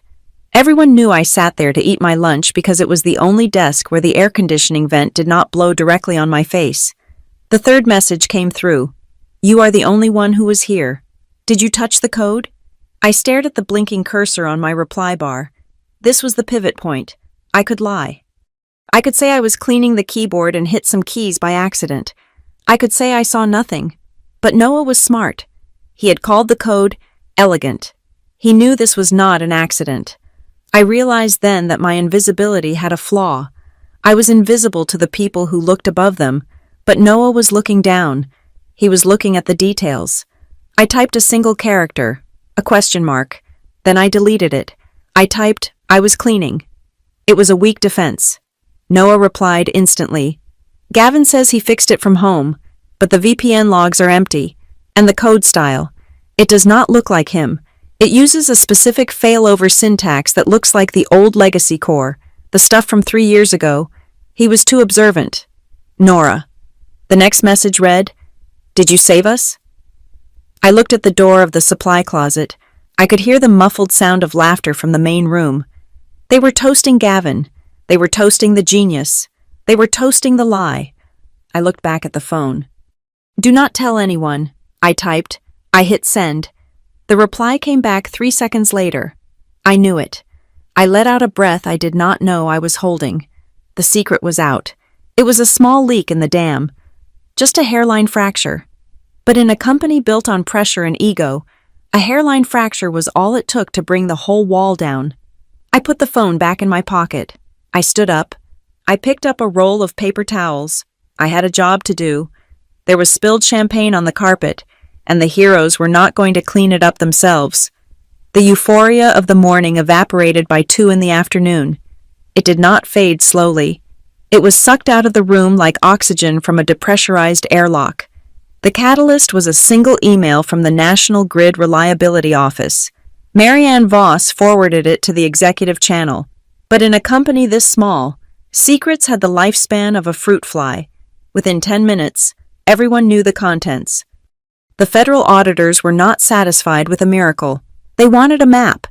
Everyone knew I sat there to eat my lunch because it was the only desk where the air conditioning vent did not blow directly on my face. The third message came through. You are the only one who was here. Did you touch the code? I stared at the blinking cursor on my reply bar. This was the pivot point. I could lie. I could say I was cleaning the keyboard and hit some keys by accident. I could say I saw nothing. But Noah was smart. He had called the code elegant. He knew this was not an accident. I realized then that my invisibility had a flaw. I was invisible to the people who looked above them, but Noah was looking down. He was looking at the details. I typed a single character, a question mark. Then I deleted it. I typed, I was cleaning. It was a weak defense. Noah replied instantly. Gavin says he fixed it from home, but the VPN logs are empty. And the code style. It does not look like him. It uses a specific failover syntax that looks like the old legacy core, the stuff from 3 years ago. He was too observant. Nora. The next message read, Did you save us? I looked at the door of the supply closet. I could hear the muffled sound of laughter from the main room. They were toasting Gavin. They were toasting the genius. They were toasting the lie. I looked back at the phone. Do not tell anyone, I typed. I hit send. The reply came back 3 seconds later. I knew it. I let out a breath I did not know I was holding. The secret was out. It was a small leak in the dam. Just a hairline fracture. But in a company built on pressure and ego, a hairline fracture was all it took to bring the whole wall down. I put the phone back in my pocket. I stood up. I picked up a roll of paper towels. I had a job to do. There was spilled champagne on the carpet, and the heroes were not going to clean it up themselves. The euphoria of the morning evaporated by 2 in the afternoon. It did not fade slowly. It was sucked out of the room like oxygen from a depressurized airlock. The catalyst was a single email from the National Grid Reliability Office. Marianne Voss forwarded it to the executive channel. But in a company this small, secrets had the lifespan of a fruit fly. Within 10 minutes, everyone knew the contents. The federal auditors were not satisfied with a miracle. They wanted a map.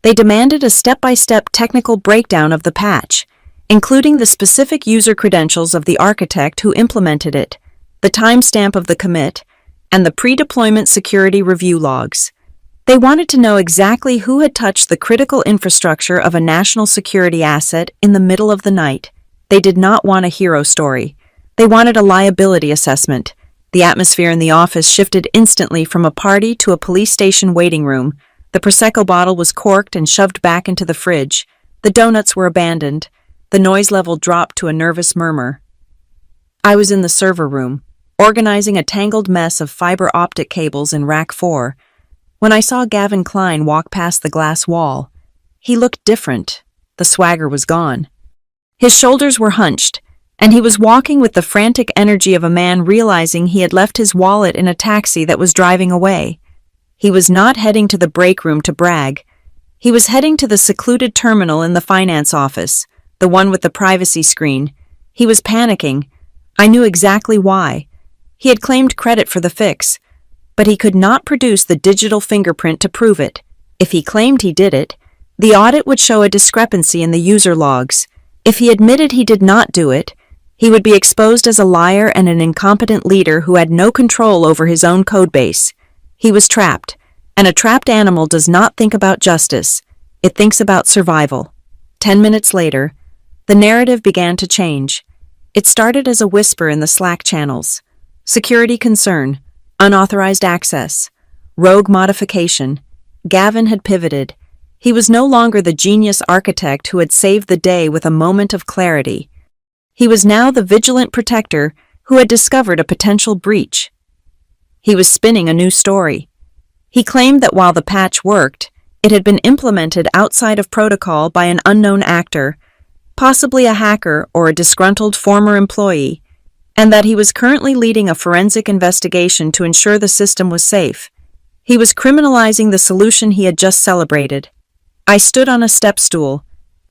They demanded a step-by-step technical breakdown of the patch, including the specific user credentials of the architect who implemented it, the timestamp of the commit, and the pre-deployment security review logs. They wanted to know exactly who had touched the critical infrastructure of a national security asset in the middle of the night. They did not want a hero story. They wanted a liability assessment. The atmosphere in the office shifted instantly from a party to a police station waiting room. The Prosecco bottle was corked and shoved back into the fridge. The donuts were abandoned. The noise level dropped to a nervous murmur. I was in the server room, organizing a tangled mess of fiber optic cables in rack 4, when I saw Gavin Klein walk past the glass wall. He looked different. The swagger was gone. His shoulders were hunched, and he was walking with the frantic energy of a man realizing he had left his wallet in a taxi that was driving away. He was not heading to the break room to brag. He was heading to the secluded terminal in the finance office, the one with the privacy screen. He was panicking. I knew exactly why. He had claimed credit for the fix, but he could not produce the digital fingerprint to prove it. If he claimed he did it, the audit would show a discrepancy in the user logs. If he admitted he did not do it, he would be exposed as a liar and an incompetent leader who had no control over his own codebase. He was trapped, and a trapped animal does not think about justice. It thinks about survival. 10 minutes later, the narrative began to change. It started as a whisper in the Slack channels. Security concern, unauthorized access, rogue modification. Gavin had pivoted. He was no longer the genius architect who had saved the day with a moment of clarity. He was now the vigilant protector who had discovered a potential breach. He was spinning a new story. He claimed that while the patch worked, it had been implemented outside of protocol by an unknown actor, possibly a hacker or a disgruntled former employee, and that he was currently leading a forensic investigation to ensure the system was safe. He was criminalizing the solution he had just celebrated. I stood on a step stool,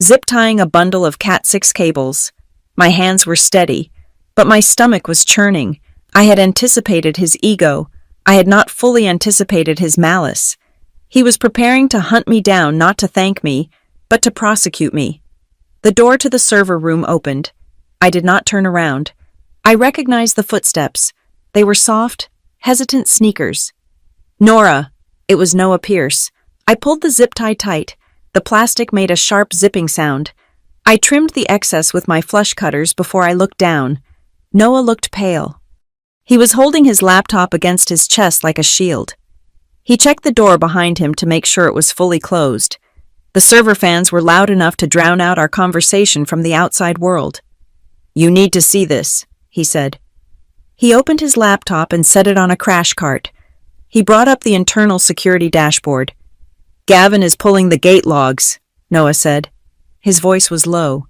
zip-tying a bundle of Cat6 cables. My hands were steady, but my stomach was churning. I had anticipated his ego. I had not fully anticipated his malice. He was preparing to hunt me down, not to thank me, but to prosecute me. The door to the server room opened. I did not turn around. I recognized the footsteps. They were soft, hesitant sneakers. Nora. It was Noah Pierce. I pulled the zip tie tight. The plastic made a sharp zipping sound. I trimmed the excess with my flush cutters before I looked down. Noah looked pale. He was holding his laptop against his chest like a shield. He checked the door behind him to make sure it was fully closed. The server fans were loud enough to drown out our conversation from the outside world. "You need to see this," he said. He opened his laptop and set it on a crash cart. He brought up the internal security dashboard. "Gavin is pulling the gate logs," Noah said. His voice was low.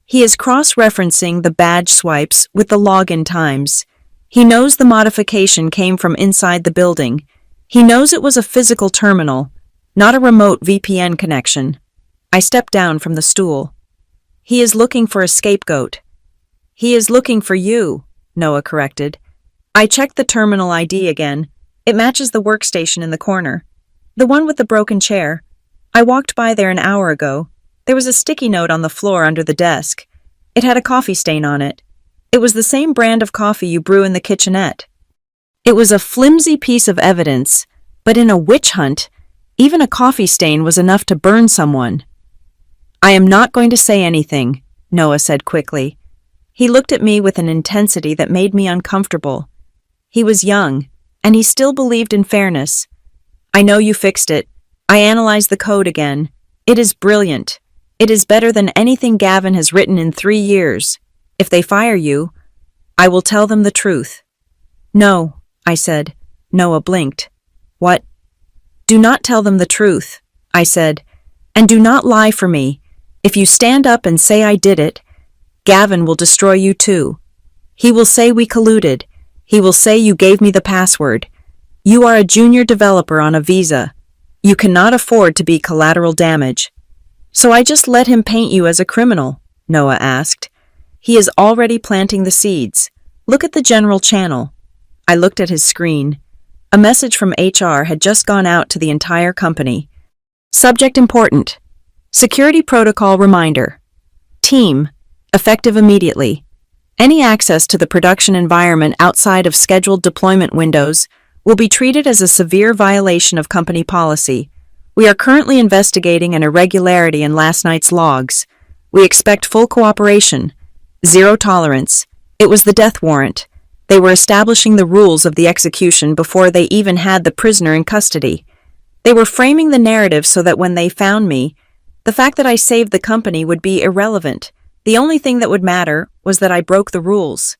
"He is cross-referencing the badge swipes with the login times. He knows the modification came from inside the building. He knows it was a physical terminal, not a remote VPN connection." I stepped down from the stool. "He is looking for a scapegoat." "He is looking for you," Noah corrected. I checked the terminal ID again. It matches the workstation in the corner. The one with the broken chair. I walked by there an hour ago. There was a sticky note on the floor under the desk. It had a coffee stain on it. It was the same brand of coffee you brew in the kitchenette. It was a flimsy piece of evidence, but in a witch hunt, even a coffee stain was enough to burn someone. "I am not going to say anything," Noah said quickly. He looked at me with an intensity that made me uncomfortable. He was young, and he still believed in fairness. "I know you fixed it. I analyzed the code again. It is brilliant. It is better than anything Gavin has written in 3 years. If they fire you, I will tell them the truth." "No," I said. Noah blinked. "What?" "Do not tell them the truth," I said. "And do not lie for me. If you stand up and say I did it, Gavin will destroy you too. He will say we colluded. He will say you gave me the password. You are a junior developer on a visa. You cannot afford to be collateral damage." "So I just let him paint you as a criminal?" Noah asked. "He is already planting the seeds. Look at the general channel." I looked at his screen. A message from HR had just gone out to the entire company. Subject important. Security protocol reminder. Team, effective immediately. Any access to the production environment outside of scheduled deployment windows will be treated as a severe violation of company policy. We are currently investigating an irregularity in last night's logs. We expect full cooperation. Zero tolerance. It was the death warrant. They were establishing the rules of the execution before they even had the prisoner in custody. They were framing the narrative so that when they found me, the fact that I saved the company would be irrelevant. The only thing that would matter was that I broke the rules.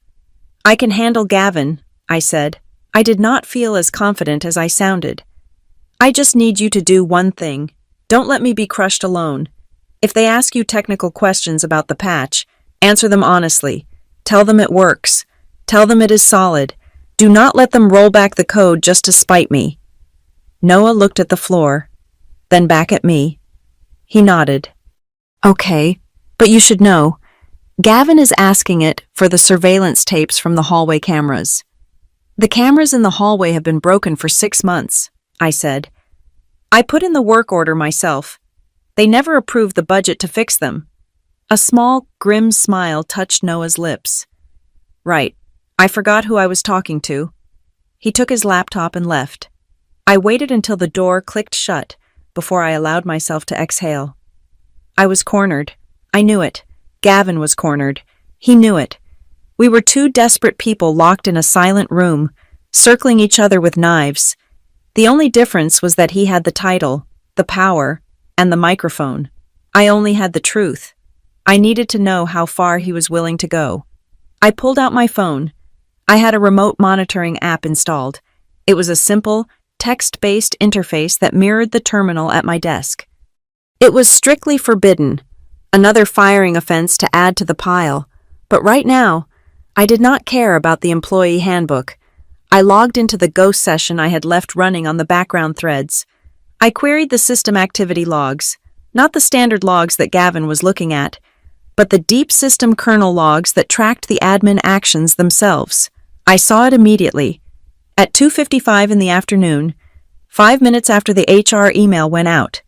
"I can handle Gavin," I said. I did not feel as confident as I sounded. "I just need you to do one thing. Don't let me be crushed alone. If they ask you technical questions about the patch, Answer them honestly. Tell them it works. Tell them it is solid. Do not let them roll back the code just to spite me." Noah looked at the floor, then back at me. He nodded. "Okay, but you should know. Gavin is asking it for the surveillance tapes from the hallway cameras." "The cameras in the hallway have been broken for 6 months," I said. "I put in the work order myself. They never approved the budget to fix them." A small, grim smile touched Noah's lips. "Right. I forgot who I was talking to." He took his laptop and left. I waited until the door clicked shut before I allowed myself to exhale. I was cornered. I knew it. Gavin was cornered. He knew it. We were two desperate people locked in a silent room, circling each other with knives. The only difference was that he had the title, the power, and the microphone. I only had the truth. I needed to know how far he was willing to go. I pulled out my phone. I had a remote monitoring app installed. It was a simple, text-based interface that mirrored the terminal at my desk. It was strictly forbidden, another firing offense to add to the pile. But right now, I did not care about the employee handbook. I logged into the ghost session I had left running on the background threads. I queried the system activity logs, not the standard logs that Gavin was looking at, but the deep system kernel logs that tracked the admin actions themselves. I saw it immediately. At 2:55 in the afternoon, 5 minutes after the HR email went out,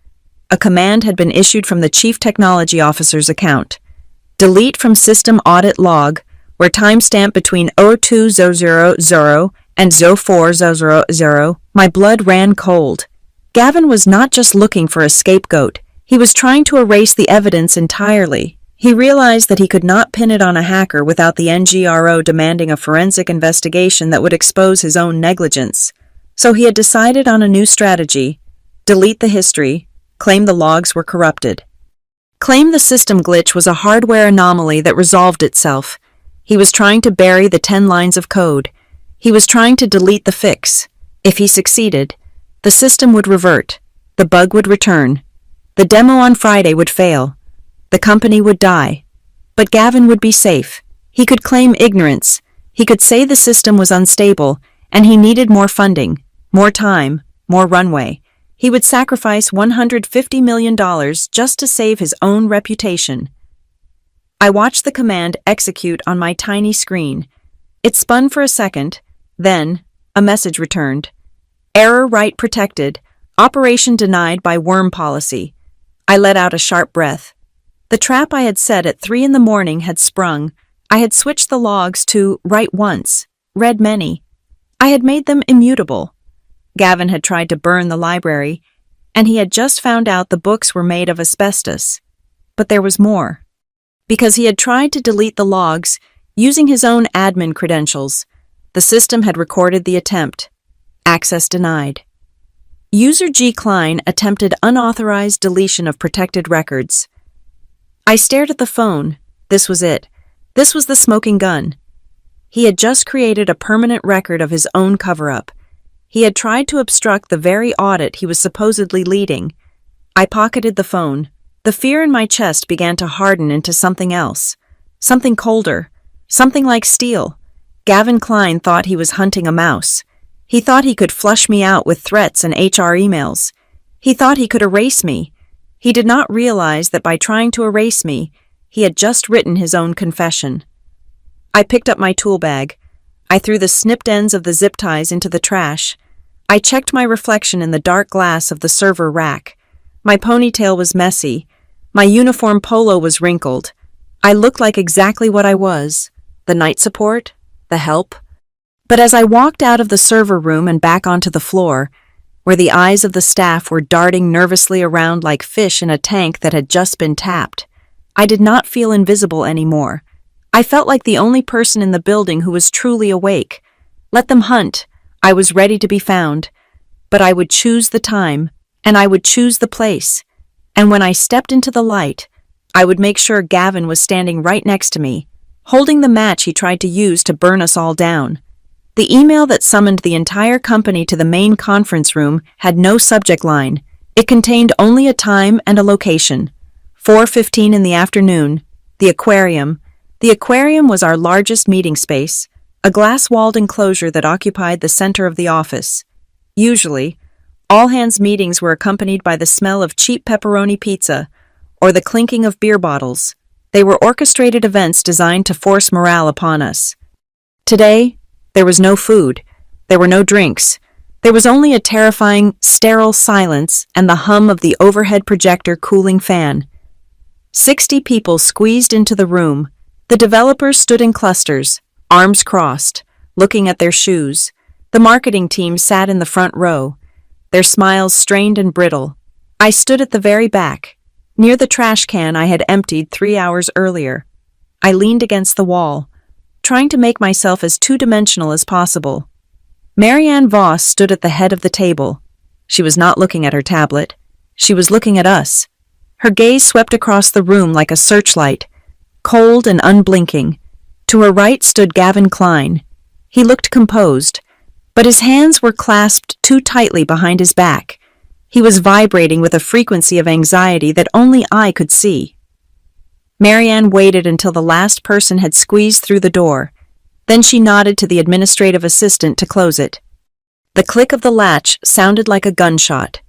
a command had been issued from the Chief Technology Officer's account. Delete from system audit log, where timestamp between 02:00 and 04:00. My blood ran cold. Gavin was not just looking for a scapegoat. He was trying to erase the evidence entirely. He realized that he could not pin it on a hacker without the NGRO demanding a forensic investigation that would expose his own negligence. So he had decided on a new strategy: delete the history, claim the logs were corrupted. Claim the system glitch was a hardware anomaly that resolved itself. He was trying to bury the 10 lines of code. He was trying to delete the fix. If he succeeded, the system would revert. The bug would return. The demo on Friday would fail. The company would die. But Gavin would be safe. He could claim ignorance. He could say the system was unstable, and he needed more funding, more time, more runway. He would sacrifice $150 million just to save his own reputation. I watched the command execute on my tiny screen. It spun for a second, then a message returned. Error write protected. Operation denied by worm policy. I let out a sharp breath. The trap I had set at 3 in the morning had sprung. I had switched the logs to write once, read many. I had made them immutable. Gavin had tried to burn the library, and he had just found out the books were made of asbestos. But there was more. Because he had tried to delete the logs using his own admin credentials, the system had recorded the attempt. Access denied. User G. Klein attempted unauthorized deletion of protected records. I stared at the phone. This was it. This was the smoking gun. He had just created a permanent record of his own cover-up. He had tried to obstruct the very audit he was supposedly leading. I pocketed the phone. The fear in my chest began to harden into something else. Something colder. Something like steel. Gavin Klein thought he was hunting a mouse. He thought he could flush me out with threats and HR emails. He thought he could erase me. He did not realize that by trying to erase me, he had just written his own confession. I picked up my tool bag. I threw the snipped ends of the zip ties into the trash. I checked my reflection in the dark glass of the server rack. My ponytail was messy. My uniform polo was wrinkled. I looked like exactly what I was: the night support, the help. But as I walked out of the server room and back onto the floor, where the eyes of the staff were darting nervously around like fish in a tank that had just been tapped, I did not feel invisible anymore. I felt like the only person in the building who was truly awake. Let them hunt. I was ready to be found. But I would choose the time, and I would choose the place. And when I stepped into the light, I would make sure Gavin was standing right next to me, holding the match he tried to use to burn us all down. The email that summoned the entire company to the main conference room had no subject line. It contained only a time and a location. 4:15 in the afternoon, the aquarium, The aquarium was our largest meeting space, a glass-walled enclosure that occupied the center of the office. Usually, all-hands meetings were accompanied by the smell of cheap pepperoni pizza or the clinking of beer bottles. They were orchestrated events designed to force morale upon us. Today, there was no food. There were no drinks. There was only a terrifying, sterile silence and the hum of the overhead projector cooling fan. 60 people squeezed into the room. The developers stood in clusters, arms crossed, looking at their shoes. The marketing team sat in the front row, their smiles strained and brittle. I stood at the very back, near the trash can I had emptied 3 hours earlier. I leaned against the wall, trying to make myself as two-dimensional as possible. Marianne Voss stood at the head of the table. She was not looking at her tablet. She was looking at us. Her gaze swept across the room like a searchlight, cold and unblinking. To her right stood Gavin Klein. He looked composed, but his hands were clasped too tightly behind his back. He was vibrating with a frequency of anxiety that only I could see. Marianne waited until the last person had squeezed through the door. Then she nodded to the administrative assistant to close it. The click of the latch sounded like a gunshot.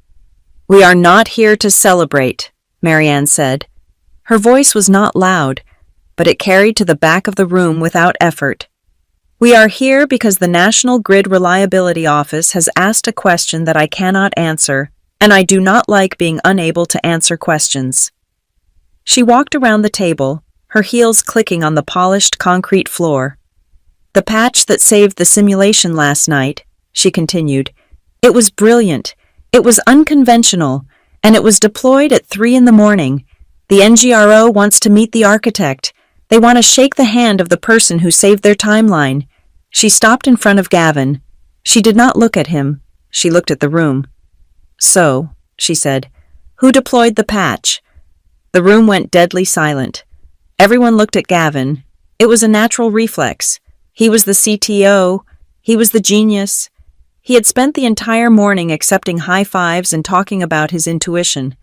"We are not here to celebrate," Marianne said. Her voice was not loud, but it carried to the back of the room without effort. "We are here because the National Grid Reliability Office has asked a question that I cannot answer, and I do not like being unable to answer questions." She walked around the table, her heels clicking on the polished concrete floor. "The patch that saved the simulation last night," she continued. "It was brilliant, it was unconventional, and it was deployed at 3 in the morning. The NGRO wants to meet the architect. They want to shake the hand of the person who saved their timeline." She stopped in front of Gavin. She did not look at him. She looked at the room. "So," she said, "who deployed the patch?" The room went deadly silent. Everyone looked at Gavin. It was a natural reflex. He was the CTO. He was the genius. He had spent the entire morning accepting high fives and talking about his intuition.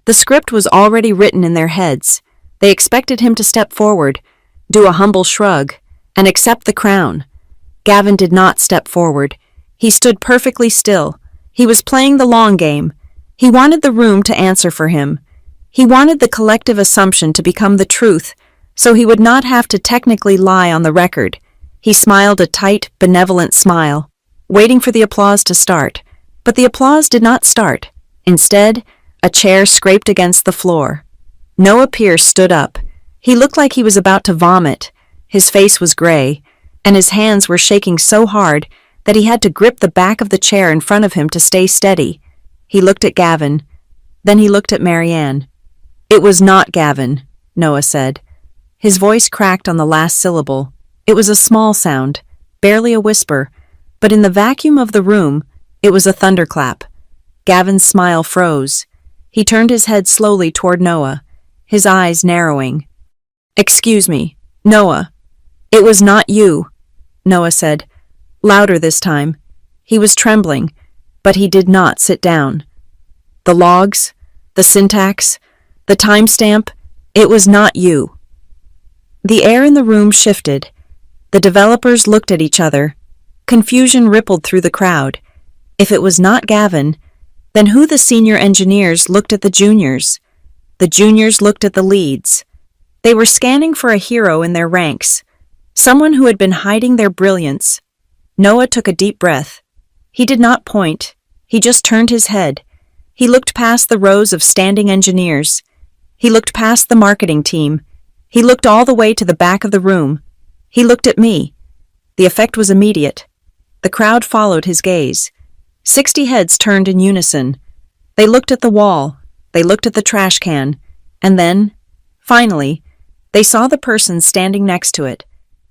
The script was already written in their heads. They expected him to step forward, do a humble shrug, and accept the crown. Gavin did not step forward. He stood perfectly still. He was playing the long game. He wanted the room to answer for him. He wanted the collective assumption to become the truth, so he would not have to technically lie on the record. He smiled a tight, benevolent smile, waiting for the applause to start. But the applause did not start. Instead, a chair scraped against the floor. Noah Pierce stood up. He looked like he was about to vomit. His face was gray, and his hands were shaking so hard that he had to grip the back of the chair in front of him to stay steady. He looked at Gavin. Then he looked at Marianne. "It was not Gavin," Noah said. His voice cracked on the last syllable. It was a small sound, barely a whisper, but in the vacuum of the room, it was a thunderclap. Gavin's smile froze. He turned his head slowly toward Noah, his eyes narrowing. "Excuse me, Noah. It was not you," Noah said, louder this time. He was trembling, but he did not sit down. "The logs, the syntax, the timestamp, it was not you." The air in the room shifted. The developers looked at each other. Confusion rippled through the crowd. If it was not Gavin, then who? The senior engineers looked at the juniors. The juniors looked at the leads. They were scanning for a hero in their ranks, someone who had been hiding their brilliance. Noah took a deep breath. He did not point. He just turned his head. He looked past the rows of standing engineers. He looked past the marketing team. He looked all the way to the back of the room. He looked at me. The effect was immediate. The crowd followed his gaze. 60 heads turned in unison. They looked at the wall. They looked at the trash can. And then, finally, they saw the person standing next to it.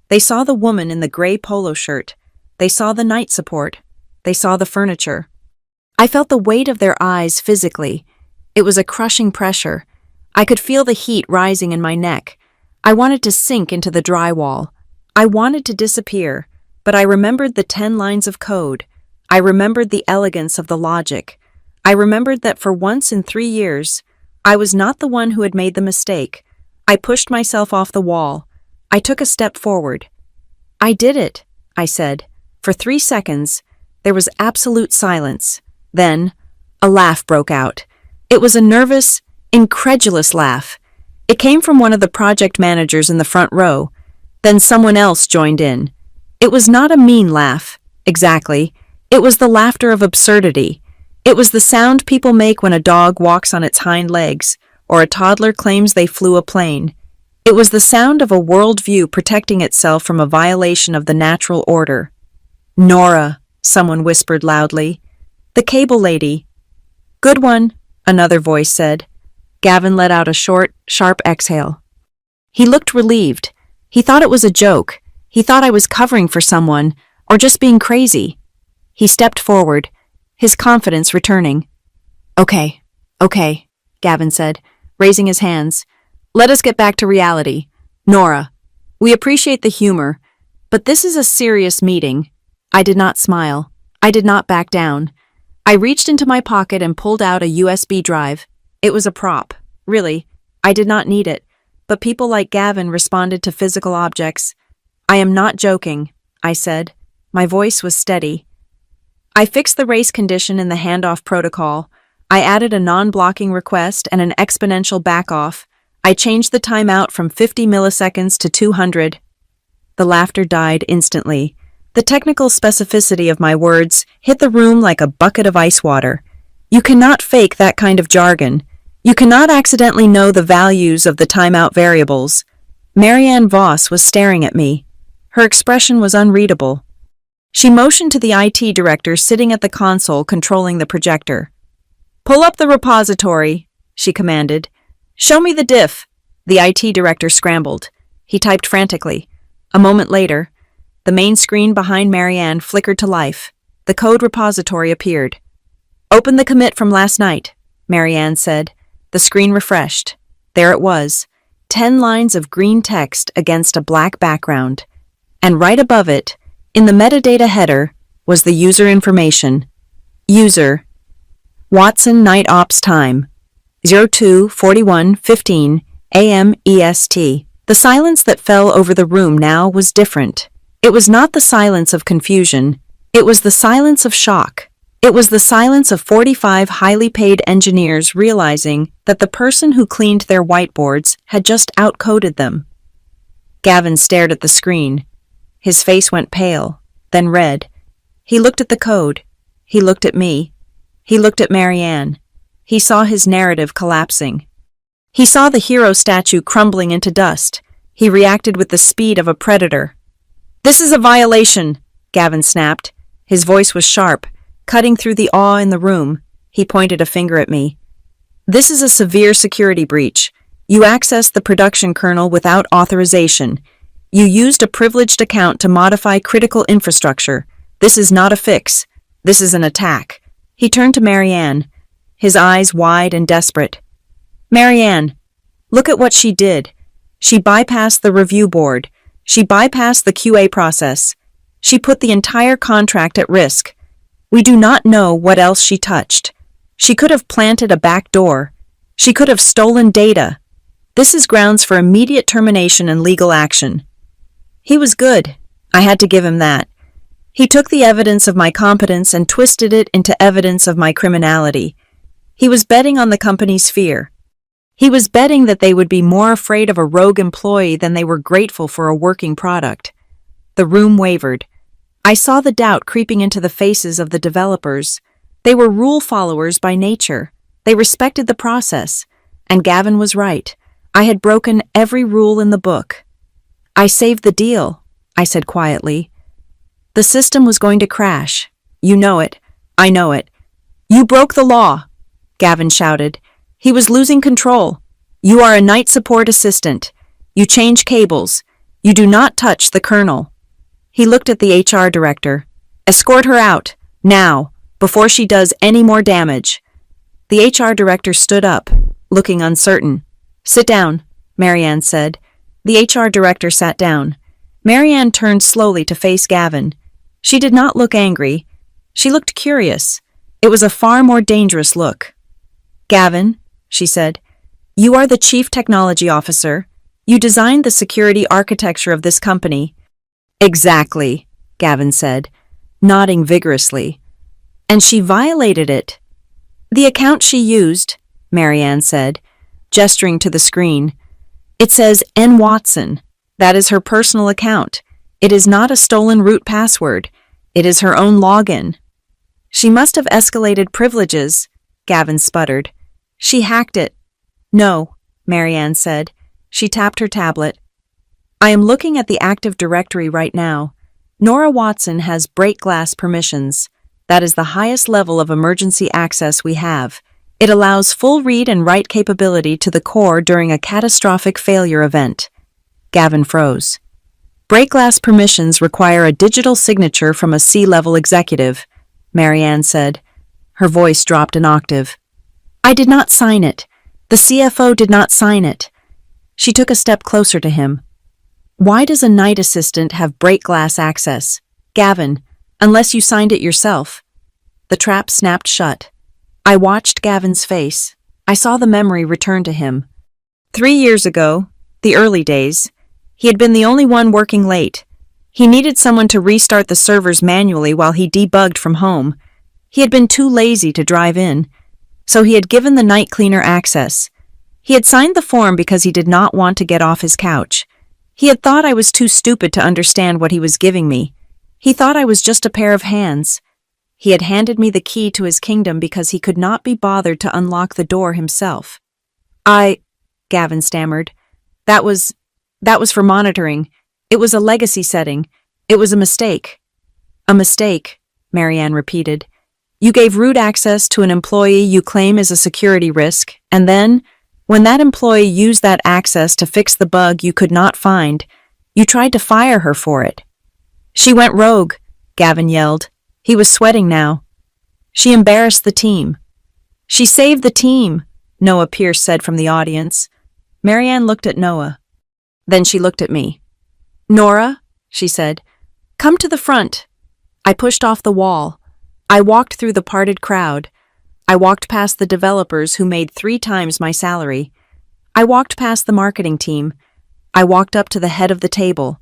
They saw the woman in the gray polo shirt. They saw the night support. They saw the furniture. I felt the weight of their eyes physically. It was a crushing pressure. I could feel the heat rising in my neck. I wanted to sink into the drywall. I wanted to disappear, but I remembered the 10 lines of code. I remembered the elegance of the logic. I remembered that for once in 3 years, I was not the one who had made the mistake. I pushed myself off the wall. I took a step forward. "I did it," I said. For 3 seconds, there was absolute silence. Then, a laugh broke out. It was a nervous, incredulous laugh. It came from one of the project managers in the front row. Then someone else joined in. It was not a mean laugh, exactly. It was the laughter of absurdity. It was the sound people make when a dog walks on its hind legs, or a toddler claims they flew a plane. It was the sound of a worldview protecting itself from a violation of the natural order. "Nora," someone whispered loudly. "The cable lady." "Good one," another voice said. Gavin let out a short, sharp exhale. He looked relieved. He thought it was a joke. He thought I was covering for someone, or just being crazy. He stepped forward, his confidence returning. Okay, Gavin said, raising his hands. "Let us get back to reality. Nora, we appreciate the humor, but this is a serious meeting." I did not smile. I did not back down. I reached into my pocket and pulled out a USB drive. It was a prop. Really, I did not need it, but people like Gavin responded to physical objects. "I am not joking," I said. My voice was steady. I fixed the race condition in the handoff protocol. I added a non-blocking request and an exponential back-off. I changed the timeout from 50 milliseconds to 200. The laughter died instantly. The technical specificity of my words hit the room like a bucket of ice water. You cannot fake that kind of jargon. You cannot accidentally know the values of the timeout variables. Marianne Voss was staring at me. Her expression was unreadable. She motioned to the IT director sitting at the console controlling the projector. "Pull up the repository," she commanded. "Show me the diff." The IT director scrambled. He typed frantically. A moment later, the main screen behind Marianne flickered to life. The code repository appeared. "Open the commit from last night," Marianne said. The screen refreshed. There it was, 10 lines of green text against a black background. And right above it, in the metadata header, was the user information. User: Watson Night Ops Time, 02:41:15 a.m. EST. The silence that fell over the room now was different. It was not the silence of confusion. It was the silence of shock. It was the silence of 45 highly paid engineers realizing that the person who cleaned their whiteboards had just outcoded them. Gavin stared at the screen. His face went pale, then red. He looked at the code. He looked at me. He looked at Marianne. He saw his narrative collapsing. He saw the hero statue crumbling into dust. He reacted with the speed of a predator. "This is a violation," Gavin snapped. His voice was sharp, cutting through the awe in the room. He pointed a finger at me. "This is a severe security breach. You accessed the production kernel without authorization. You used a privileged account to modify critical infrastructure. This is not a fix. This is an attack." He turned to Marianne, his eyes wide and desperate. "Marianne, look at what she did. She bypassed the review board. She bypassed the QA process. She put the entire contract at risk. We do not know what else she touched. She could have planted a back door. She could have stolen data. This is grounds for immediate termination and legal action." He was good. I had to give him that. He took the evidence of my competence and twisted it into evidence of my criminality. He was betting on the company's fear. He was betting that they would be more afraid of a rogue employee than they were grateful for a working product. The room wavered. I saw the doubt creeping into the faces of the developers. They were rule followers by nature. They respected the process. And Gavin was right. I had broken every rule in the book. "I saved the deal," I said quietly. "The system was going to crash. You know it. I know it." "You broke the law," Gavin shouted. He was losing control. "You are a night support assistant. You change cables. You do not touch the kernel." He looked at the HR director. "Escort her out, now, before she does any more damage." The HR director stood up, looking uncertain. "Sit down," Marianne said. The HR director sat down. Marianne turned slowly to face Gavin. She did not look angry. She looked curious. It was a far more dangerous look. "Gavin," she said, "you are the Chief Technology Officer. You designed the security architecture of this company. Exactly, Gavin said, nodding vigorously. And she violated it. The account she used, Marianne said, gesturing to the screen. It says N. Watson. That is her personal account. It is not a stolen root password. It is her own login. She must have escalated privileges, Gavin sputtered. She hacked it. No, Marianne said. She tapped her tablet. I am looking at the Active Directory right now. Nora Watson has break glass permissions. That is the highest level of emergency access we have. It allows full read and write capability to the core during a catastrophic failure event. Gavin froze. Break glass permissions require a digital signature from a C-level executive, Marianne said. Her voice dropped an octave. I did not sign it. The CFO did not sign it. She took a step closer to him. Why does a night assistant have break glass access? Gavin, unless you signed it yourself. The trap snapped shut. I watched Gavin's face. I saw the memory return to him. 3 years ago, the early days, he had been the only one working late. He needed someone to restart the servers manually while he debugged from home. He had been too lazy to drive in, so he had given the night cleaner access. He had signed the form because he did not want to get off his couch. He had thought I was too stupid to understand what he was giving me. He thought I was just a pair of hands. He had handed me the key to his kingdom because he could not be bothered to unlock the door himself. Gavin stammered. That was for monitoring. It was a legacy setting. It was a mistake. A mistake, Marianne repeated. You gave root access to an employee you claim is a security risk, and then, when that employee used that access to fix the bug you could not find, you tried to fire her for it. She went rogue, Gavin yelled. He was sweating now. She embarrassed the team. She saved the team, Noah Pierce said from the audience. Marianne looked at Noah. Then she looked at me. Nora, she said, come to the front. I pushed off the wall. I walked through the parted crowd. I walked past the developers who made 3 times my salary. I walked past the marketing team. I walked up to the head of the table.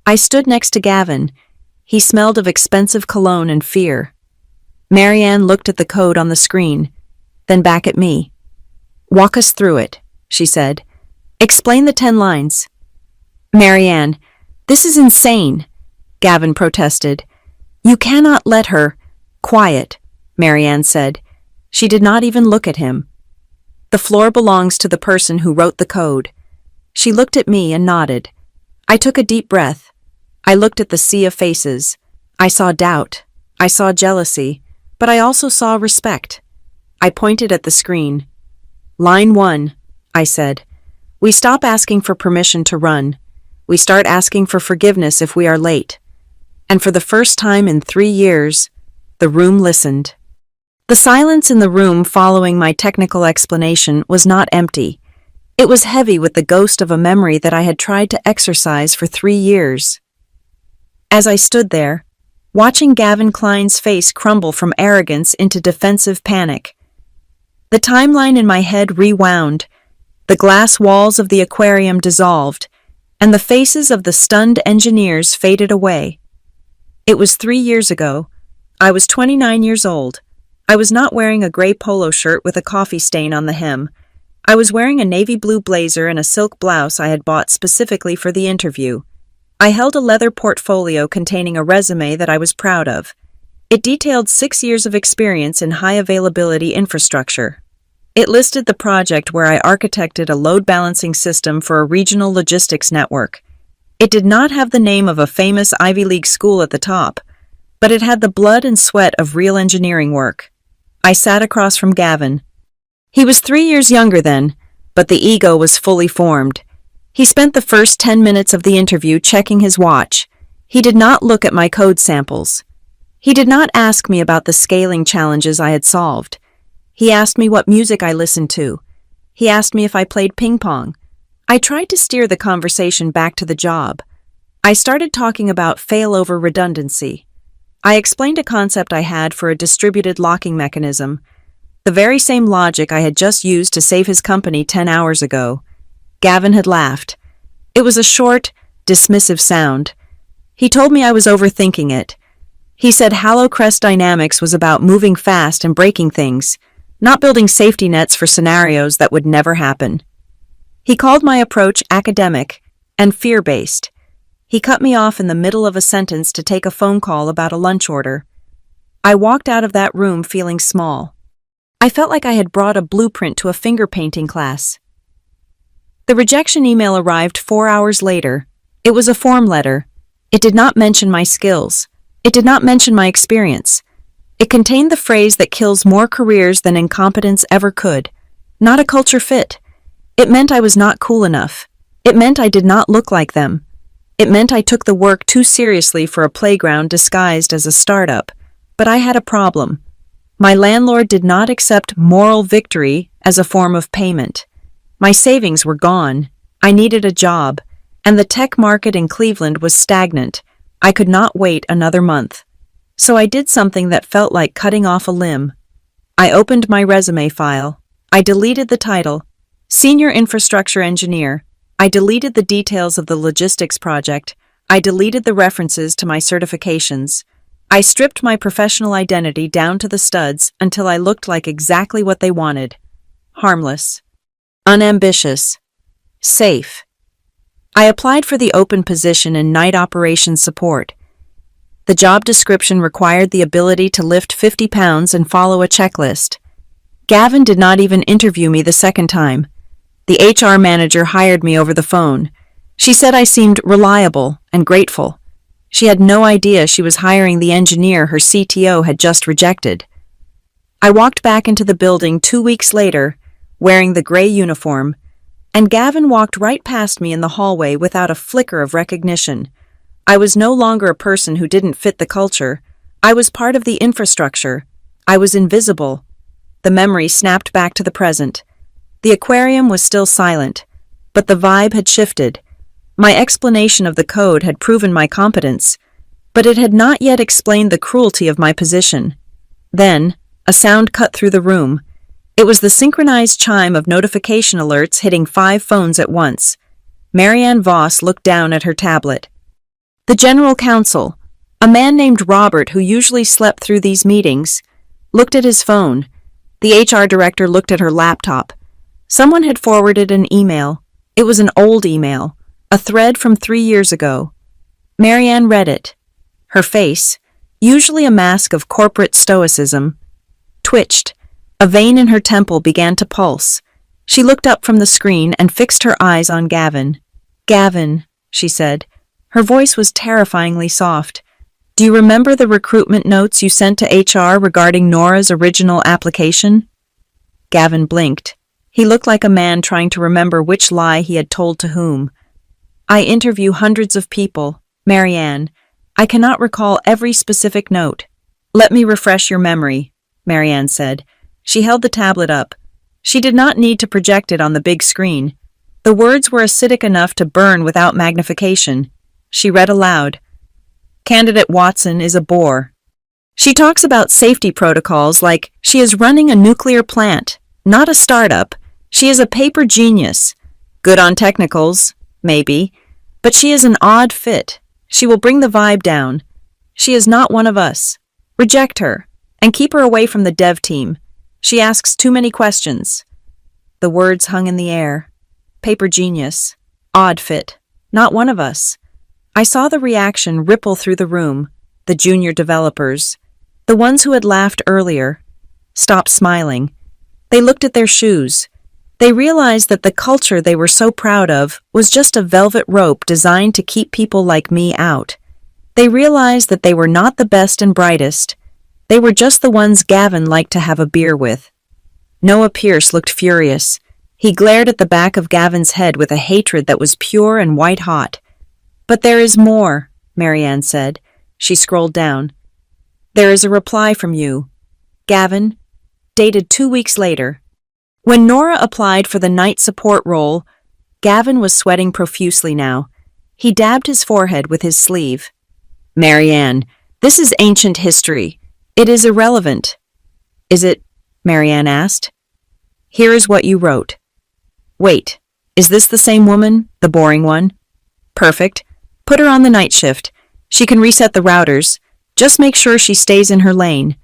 I stood next to Gavin. He smelled of expensive cologne and fear. Marianne looked at the code on the screen, then back at me. Walk us through it, she said. Explain the 10 lines. Marianne, this is insane, Gavin protested. You cannot let her. Quiet, Marianne said. She did not even look at him. The floor belongs to the person who wrote the code. She looked at me and nodded. I took a deep breath. I looked at the sea of faces. I saw doubt. I saw jealousy. But I also saw respect. I pointed at the screen. Line 1, I said. We stop asking for permission to run. We start asking for forgiveness if we are late. And for the first time in 3 years, the room listened. The silence in the room following my technical explanation was not empty. It was heavy with the ghost of a memory that I had tried to exorcise for 3 years. As I stood there, watching Gavin Klein's face crumble from arrogance into defensive panic, the timeline in my head rewound, the glass walls of the aquarium dissolved, and the faces of the stunned engineers faded away. It was 3 years ago. I was 29 years old. I was not wearing a gray polo shirt with a coffee stain on the hem. I was wearing a navy blue blazer and a silk blouse I had bought specifically for the interview. I held a leather portfolio containing a resume that I was proud of. It detailed 6 years of experience in high-availability infrastructure. It listed the project where I architected a load-balancing system for a regional logistics network. It did not have the name of a famous Ivy League school at the top, but it had the blood and sweat of real engineering work. I sat across from Gavin. He was 3 years younger then, but the ego was fully formed. He spent the first 10 minutes of the interview checking his watch. He did not look at my code samples. He did not ask me about the scaling challenges I had solved. He asked me what music I listened to. He asked me if I played ping pong. I tried to steer the conversation back to the job. I started talking about failover redundancy. I explained a concept I had for a distributed locking mechanism, the very same logic I had just used to save his company 10 hours ago. Gavin had laughed. It was a short, dismissive sound. He told me I was overthinking it. He said HelloCrest Dynamics was about moving fast and breaking things, not building safety nets for scenarios that would never happen. He called my approach academic and fear-based. He cut me off in the middle of a sentence to take a phone call about a lunch order. I walked out of that room feeling small. I felt like I had brought a blueprint to a finger painting class. The rejection email arrived 4 hours later. It was a form letter. It did not mention my skills. It did not mention my experience. It contained the phrase that kills more careers than incompetence ever could. Not a culture fit. It meant I was not cool enough. It meant I did not look like them. It meant I took the work too seriously for a playground disguised as a startup. But I had a problem. My landlord did not accept moral victory as a form of payment. My savings were gone. I needed a job, and the tech market in Cleveland was stagnant. I could not wait another month. So I did something that felt like cutting off a limb. I opened my resume file. I deleted the title, Senior Infrastructure Engineer. I deleted the details of the logistics project. I deleted the references to my certifications. I stripped my professional identity down to the studs until I looked like exactly what they wanted. Harmless. Unambitious. Safe. I applied for the open position in night operations support. The job description required the ability to lift 50 pounds and follow a checklist. Gavin did not even interview me the second time. The HR manager hired me over the phone. She said I seemed reliable and grateful. She had no idea she was hiring the engineer her CTO had just rejected. I walked back into the building 2 weeks later, wearing the gray uniform, and Gavin walked right past me in the hallway without a flicker of recognition. I was no longer a person who didn't fit the culture. I was part of the infrastructure. I was invisible. The memory snapped back to the present. The aquarium was still silent, but the vibe had shifted. My explanation of the code had proven my competence, but it had not yet explained the cruelty of my position. Then, a sound cut through the room. It was the synchronized chime of notification alerts hitting 5 phones at once. Marianne Voss looked down at her tablet. The general counsel, a man named Robert who usually slept through these meetings, looked at his phone. The HR director looked at her laptop. Someone had forwarded an email. It was an old email, a thread from 3 years ago. Marianne read it. Her face, usually a mask of corporate stoicism, twitched. A vein in her temple began to pulse. She looked up from the screen and fixed her eyes on Gavin. "Gavin," she said. Her voice was terrifyingly soft. "Do you remember the recruitment notes you sent to HR regarding Nora's original application?" Gavin blinked. He looked like a man trying to remember which lie he had told to whom. "I interview hundreds of people, Marianne. I cannot recall every specific note." "Let me refresh your memory," Marianne said. She held the tablet up. She did not need to project it on the big screen. The words were acidic enough to burn without magnification. She read aloud. "Candidate Watson is a bore. She talks about safety protocols like she is running a nuclear plant, not a startup. She is a paper genius. Good on technicals, maybe, but she is an odd fit. She will bring the vibe down. She is not one of us. Reject her, and keep her away from the dev team. She asks too many questions." The words hung in the air. Paper genius. Odd fit. Not one of us. I saw the reaction ripple through the room. The junior developers, the ones who had laughed earlier, stopped smiling. They looked at their shoes. They realized that the culture they were so proud of was just a velvet rope designed to keep people like me out. They realized that they were not the best and brightest. They were just the ones Gavin liked to have a beer with. Noah Pierce looked furious. He glared at the back of Gavin's head with a hatred that was pure and white-hot. "But there is more," Marianne said. She scrolled down. "There is a reply from you, Gavin, dated 2 weeks later." When Nora applied for the night support role, Gavin was sweating profusely now. He dabbed his forehead with his sleeve. "Marianne, this is ancient history. It is irrelevant." "Is it?" Marianne asked. "Here is what you wrote." "Wait, is this the same woman, the boring one?" Perfect. Put her on the night shift. She can reset the routers. Just make sure she stays in her lane.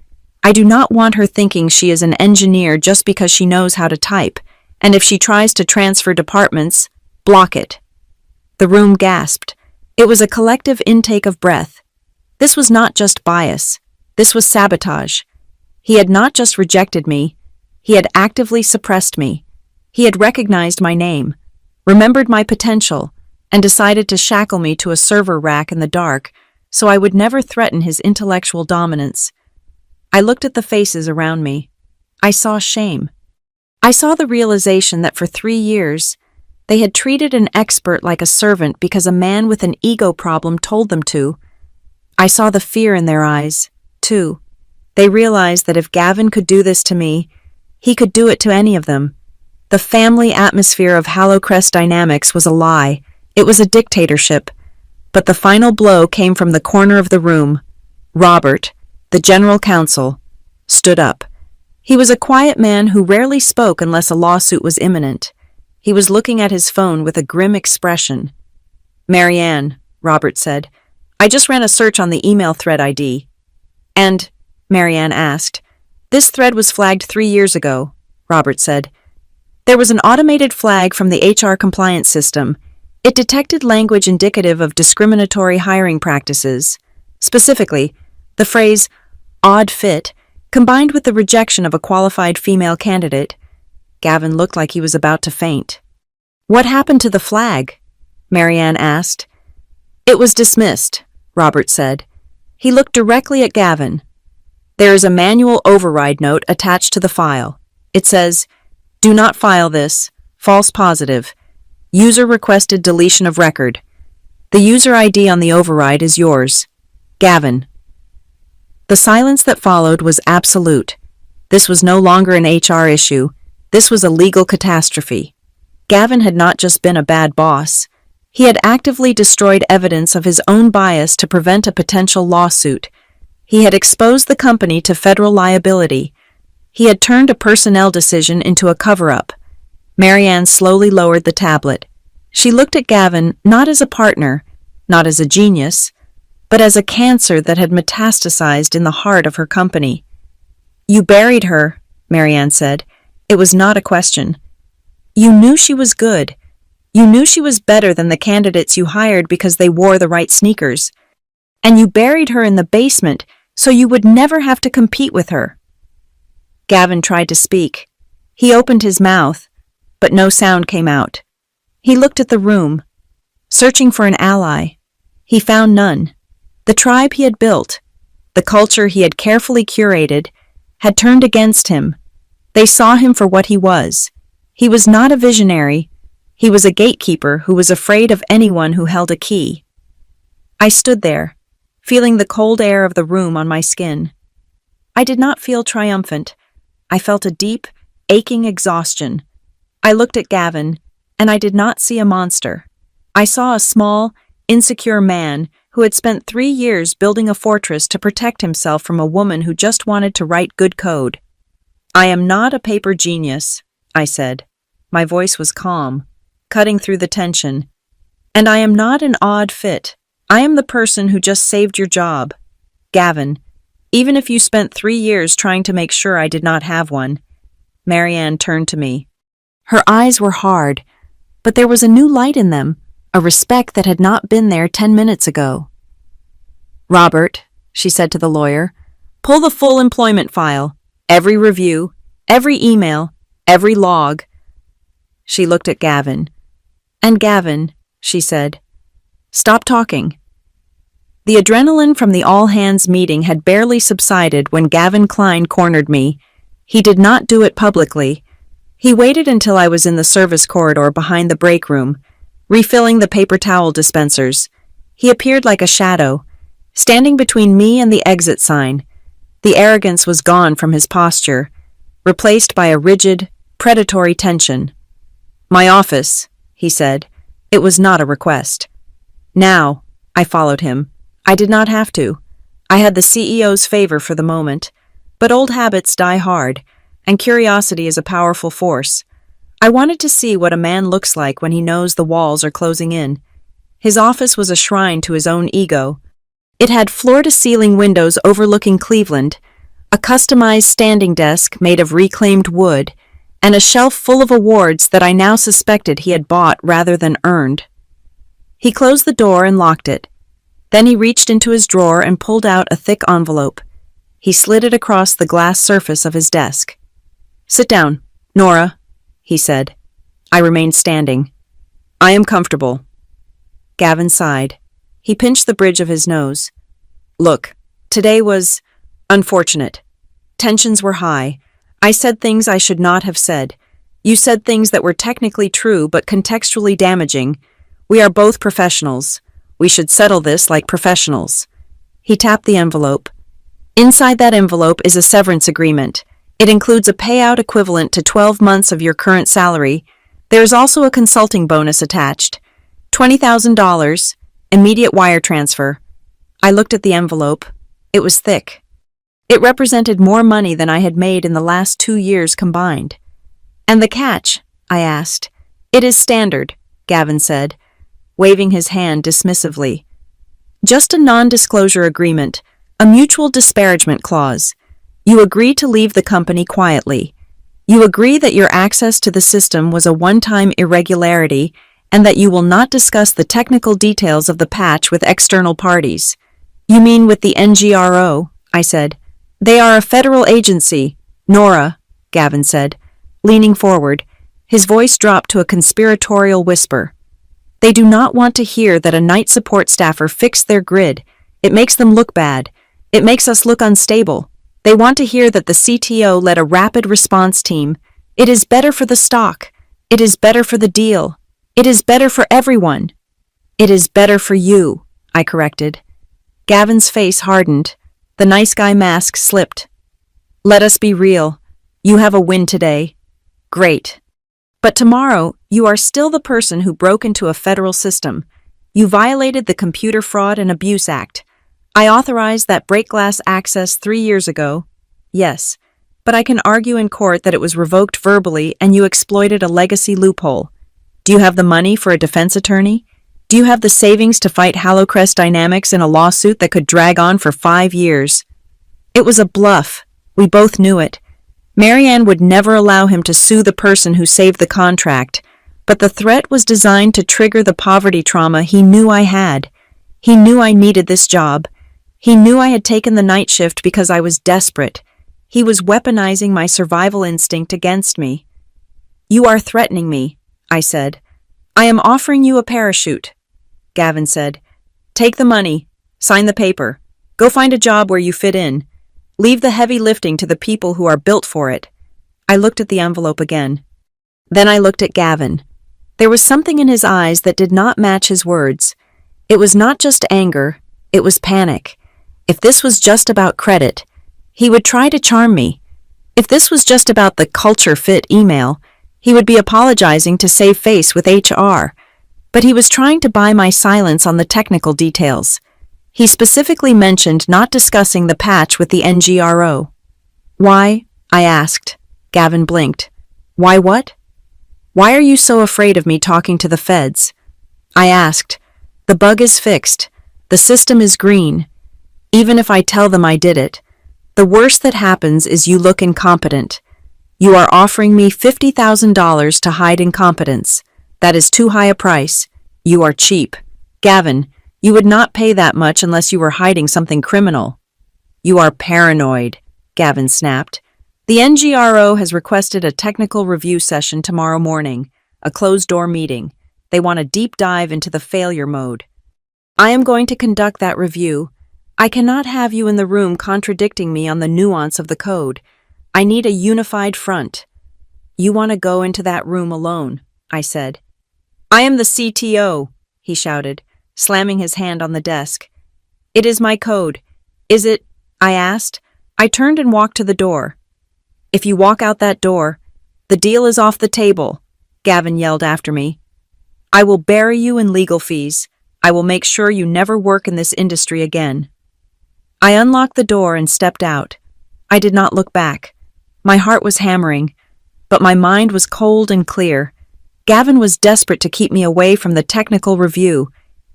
I do not want her thinking she is an engineer just because she knows how to type, and if she tries to transfer departments, block it." The room gasped. It was a collective intake of breath. This was not just bias. This was sabotage. He had not just rejected me. He had actively suppressed me. He had recognized my name, remembered my potential, and decided to shackle me to a server rack in the dark so I would never threaten his intellectual dominance. I looked at the faces around me. I saw shame. I saw the realization that for 3 years, they had treated an expert like a servant because a man with an ego problem told them to. I saw the fear in their eyes, too. They realized that if Gavin could do this to me, he could do it to any of them. The family atmosphere of Hallowcrest Dynamics was a lie. It was a dictatorship. But the final blow came from the corner of the room. Robert, the general counsel, stood up. He was a quiet man who rarely spoke unless a lawsuit was imminent. He was looking at his phone with a grim expression. "Marianne," Robert said, "I just ran a search on the email thread ID." "And?" Marianne asked. "This thread was flagged 3 years ago," Robert said. "There was an automated flag from the HR compliance system. It detected language indicative of discriminatory hiring practices. Specifically, the phrase, 'odd fit,' combined with the rejection of a qualified female candidate." Gavin looked like he was about to faint. "What happened to the flag?" Marianne asked. "It was dismissed," Robert said. He looked directly at Gavin. "There is a manual override note attached to the file. It says, 'Do not file this. False positive. User requested deletion of record. The user ID on the override is yours. Gavin.'" The silence that followed was absolute. This was no longer an HR issue. This was a legal catastrophe. Gavin had not just been a bad boss. He had actively destroyed evidence of his own bias to prevent a potential lawsuit. He had exposed the company to federal liability. He had turned a personnel decision into a cover-up. Marianne slowly lowered the tablet. She looked at Gavin not as a partner, not as a genius, but as a cancer that had metastasized in the heart of her company. "You buried her," Marianne said. It was not a question. "You knew she was good. You knew she was better than the candidates you hired because they wore the right sneakers. And you buried her in the basement so you would never have to compete with her." Gavin tried to speak. He opened his mouth, but no sound came out. He looked at the room, searching for an ally. He found none. The tribe he had built, the culture he had carefully curated, had turned against him. They saw him for what he was. He was not a visionary. He was a gatekeeper who was afraid of anyone who held a key. I stood there, feeling the cold air of the room on my skin. I did not feel triumphant. I felt a deep, aching exhaustion. I looked at Gavin, and I did not see a monster. I saw a small, insecure man who had spent 3 years building a fortress to protect himself from a woman who just wanted to write good code. "I am not a paper genius," I said. My voice was calm, cutting through the tension. "And I am not an odd fit. I am the person who just saved your job. Gavin, even if you spent 3 years trying to make sure I did not have one." Marianne turned to me. Her eyes were hard, but there was a new light in them, a respect that had not been there 10 minutes ago. "Robert," she said to the lawyer, "pull the full employment file. Every review, every email, every log." She looked at Gavin. "And Gavin," she said, "stop talking." The adrenaline from the all-hands meeting had barely subsided when Gavin Klein cornered me. He did not do it publicly. He waited until I was in the service corridor behind the break room, refilling the paper towel dispensers. He appeared like a shadow, standing between me and the exit sign. The arrogance was gone from his posture, replaced by a rigid, predatory tension. "My office," he said. It was not a request. "Now," I followed him. I did not have to. I had the CEO's favor for the moment, but old habits die hard, and curiosity is a powerful force. I wanted to see what a man looks like when he knows the walls are closing in. His office was a shrine to his own ego. It had floor-to-ceiling windows overlooking Cleveland, a customized standing desk made of reclaimed wood, and a shelf full of awards that I now suspected he had bought rather than earned. He closed the door and locked it. Then he reached into his drawer and pulled out a thick envelope. He slid it across the glass surface of his desk. "Sit down, Nora," he said. I remained standing. "I am comfortable." Gavin sighed. He pinched the bridge of his nose. "Look, today was unfortunate. Tensions were high. I said things I should not have said. You said things that were technically true but contextually damaging. We are both professionals. We should settle this like professionals." He tapped the envelope. "Inside that envelope is a severance agreement. It includes a payout equivalent to 12 months of your current salary. There is also a consulting bonus attached. $20,000, immediate wire transfer." I looked at the envelope. It was thick. It represented more money than I had made in the last 2 years combined. "And the catch?" I asked. "It is standard," Gavin said, waving his hand dismissively. "Just a non-disclosure agreement, a mutual disparagement clause. You agree to leave the company quietly. You agree that your access to the system was a one-time irregularity and that you will not discuss the technical details of the patch with external parties." "You mean with the NGRO?" I said. "They are a federal agency, Nora," Gavin said, leaning forward. His voice dropped to a conspiratorial whisper. "They do not want to hear that a night support staffer fixed their grid. It makes them look bad. It makes us look unstable. They want to hear that the CTO led a rapid response team. It is better for the stock. It is better for the deal. It is better for everyone." "It is better for you," I corrected. Gavin's face hardened. The nice guy mask slipped. "Let us be real. You have a win today. Great. But tomorrow, you are still the person who broke into a federal system. You violated the Computer Fraud and Abuse Act. I authorized that break-glass access 3 years ago. Yes, but I can argue in court that it was revoked verbally and you exploited a legacy loophole. Do you have the money for a defense attorney? Do you have the savings to fight HaloCrest Dynamics in a lawsuit that could drag on for 5 years? It was a bluff. We both knew it. Marianne would never allow him to sue the person who saved the contract, but the threat was designed to trigger the poverty trauma he knew I had. He knew I needed this job. He knew I had taken the night shift because I was desperate. He was weaponizing my survival instinct against me. "You are threatening me," I said. "I am offering you a parachute," Gavin said. "Take the money. Sign the paper. Go find a job where you fit in. Leave the heavy lifting to the people who are built for it." I looked at the envelope again. Then I looked at Gavin. There was something in his eyes that did not match his words. It was not just anger, it was panic. If this was just about credit, he would try to charm me. If this was just about the culture fit email, he would be apologizing to save face with HR. But he was trying to buy my silence on the technical details. He specifically mentioned not discussing the patch with the NGRO. "Why?" I asked. Gavin blinked. "Why what?" "Why are you so afraid of me talking to the feds?" I asked. "The bug is fixed. The system is green. Even if I tell them I did it, the worst that happens is you look incompetent. You are offering me $50,000 to hide incompetence. That is too high a price. You are cheap. Gavin, you would not pay that much unless you were hiding something criminal." "You are paranoid," Gavin snapped. "The NGRO has requested a technical review session tomorrow morning, a closed-door meeting. They want a deep dive into the failure mode. I am going to conduct that review. I cannot have you in the room contradicting me on the nuance of the code. I need a unified front." "You want to go into that room alone," I said. "I am the CTO," he shouted, slamming his hand on the desk. "It is my code. Is it?" I asked. I turned and walked to the door. "If you walk out that door, the deal is off the table," Gavin yelled after me. "I will bury you in legal fees. I will make sure you never work in this industry again." I unlocked the door and stepped out. I did not look back. My heart was hammering, but my mind was cold and clear. Gavin was desperate to keep me away from the technical review.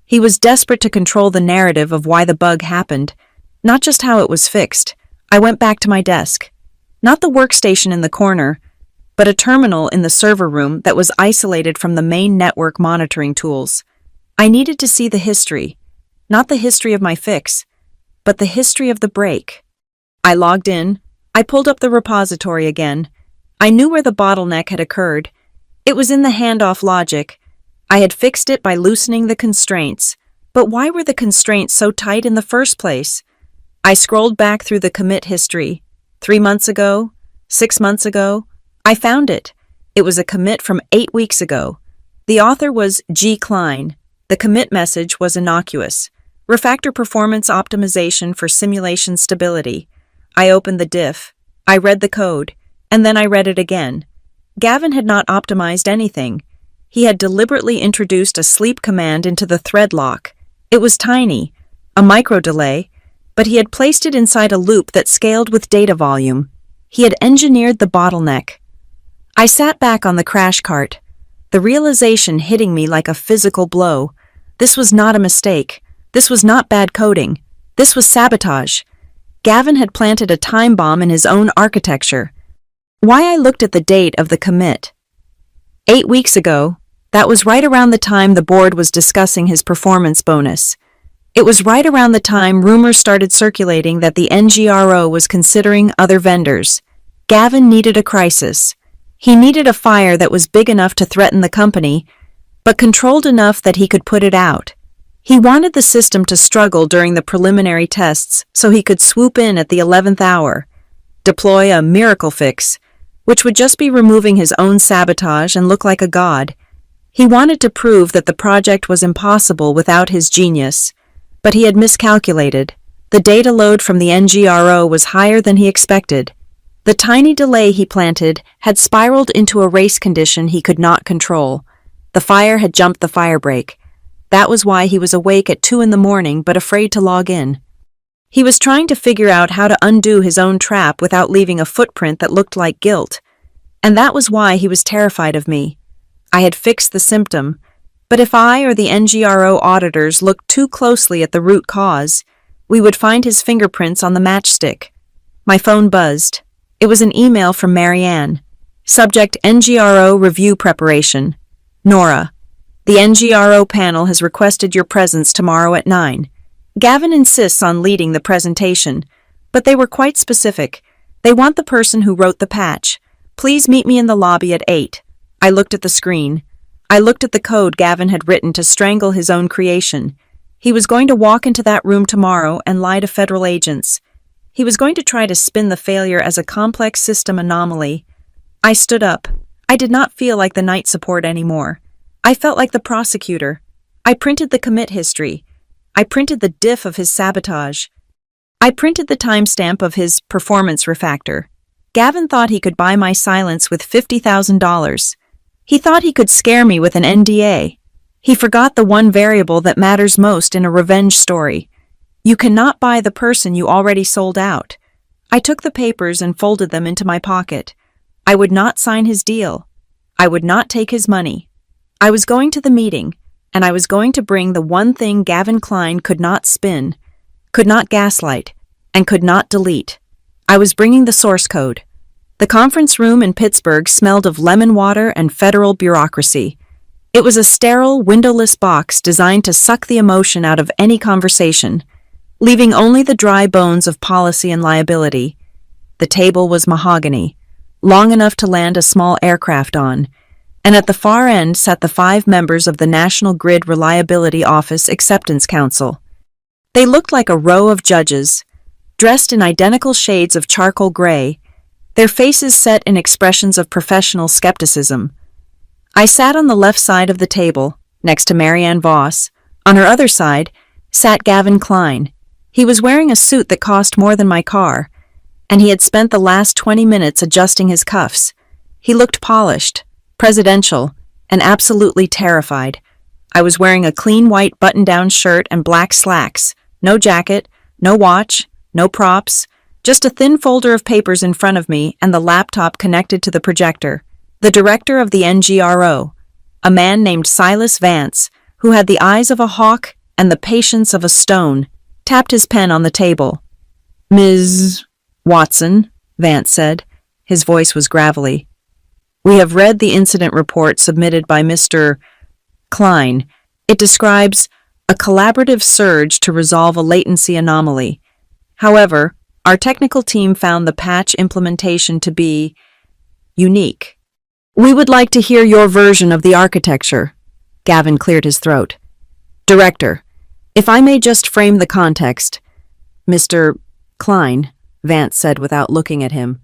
He was desperate to control the narrative of why the bug happened, not just how it was fixed. I went back to my desk. Not the workstation in the corner, but a terminal in the server room that was isolated from the main network monitoring tools. I needed to see the history, not the history of my fix, but the history of the break. I logged in. I pulled up the repository again. I knew where the bottleneck had occurred. It was in the handoff logic. I had fixed it by loosening the constraints, but why were the constraints so tight in the first place? I scrolled back through the commit history. 3 months ago, 6 months ago, I found it. It was a commit from 8 weeks ago. The author was G. Klein. The commit message was innocuous. Refactor performance optimization for simulation stability. I opened the diff. I read the code, and then I read it again. Gavin had not optimized anything. He had deliberately introduced a sleep command into the thread lock. It was tiny, a micro delay, but he had placed it inside a loop that scaled with data volume. He had engineered the bottleneck. I sat back on the crash cart, the realization hitting me like a physical blow. This was not a mistake. This was not bad coding. This was sabotage. Gavin had planted a time bomb in his own architecture. Why I looked at the date of the commit. 8 weeks ago, that was right around the time the board was discussing his performance bonus. It was right around the time rumors started circulating that the NGRO was considering other vendors. Gavin needed a crisis. He needed a fire that was big enough to threaten the company, but controlled enough that he could put it out. He wanted the system to struggle during the preliminary tests so he could swoop in at the 11th hour, deploy a miracle fix, which would just be removing his own sabotage and look like a god. He wanted to prove that the project was impossible without his genius, but he had miscalculated. The data load from the NGRO was higher than he expected. The tiny delay he planted had spiraled into a race condition he could not control. The fire had jumped the firebreak. That was why he was awake at 2 a.m. but afraid to log in. He was trying to figure out how to undo his own trap without leaving a footprint that looked like guilt. And that was why he was terrified of me. I had fixed the symptom, but if I or the NGRO auditors looked too closely at the root cause, we would find his fingerprints on the matchstick. My phone buzzed. It was an email from Marianne. Subject: NGRO review preparation. Nora, the NGRO panel has requested your presence tomorrow at 9. Gavin insists on leading the presentation, but they were quite specific. They want the person who wrote the patch. Please meet me in the lobby at 8. I looked at the screen. I looked at the code Gavin had written to strangle his own creation. He was going to walk into that room tomorrow and lie to federal agents. He was going to try to spin the failure as a complex system anomaly. I stood up. I did not feel like the night support anymore. I felt like the prosecutor. I printed the commit history. I printed the diff of his sabotage. I printed the timestamp of his performance refactor. Gavin thought he could buy my silence with $50,000. He thought he could scare me with an NDA. He forgot the one variable that matters most in a revenge story. You cannot buy the person you already sold out. I took the papers and folded them into my pocket. I would not sign his deal. I would not take his money. I was going to the meeting, and I was going to bring the one thing Gavin Klein could not spin, could not gaslight, and could not delete. I was bringing the source code. The conference room in Pittsburgh smelled of lemon water and federal bureaucracy. It was a sterile, windowless box designed to suck the emotion out of any conversation, leaving only the dry bones of policy and liability. The table was mahogany, long enough to land a small aircraft on, and at the far end sat the 5 members of the National Grid Reliability Office Acceptance Council. They looked like a row of judges, dressed in identical shades of charcoal gray, their faces set in expressions of professional skepticism. I sat on the left side of the table, next to Marianne Voss. On her other side sat Gavin Klein. He was wearing a suit that cost more than my car, and he had spent the last 20 minutes adjusting his cuffs. He looked polished, presidential, and absolutely terrified. I was wearing a clean white button-down shirt and black slacks, no jacket, no watch, no props, just a thin folder of papers in front of me and the laptop connected to the projector. The director of the NGRO, a man named Silas Vance, who had the eyes of a hawk and the patience of a stone, tapped his pen on the table. "Ms. Watson," Vance said. His voice was gravelly. "We have read the incident report submitted by Mr. Klein. It describes a collaborative surge to resolve a latency anomaly. However, our technical team found the patch implementation to be unique. We would like to hear your version of the architecture." Gavin cleared his throat. "Director, if I may just frame the context." "Mr. Klein," Vance said without looking at him,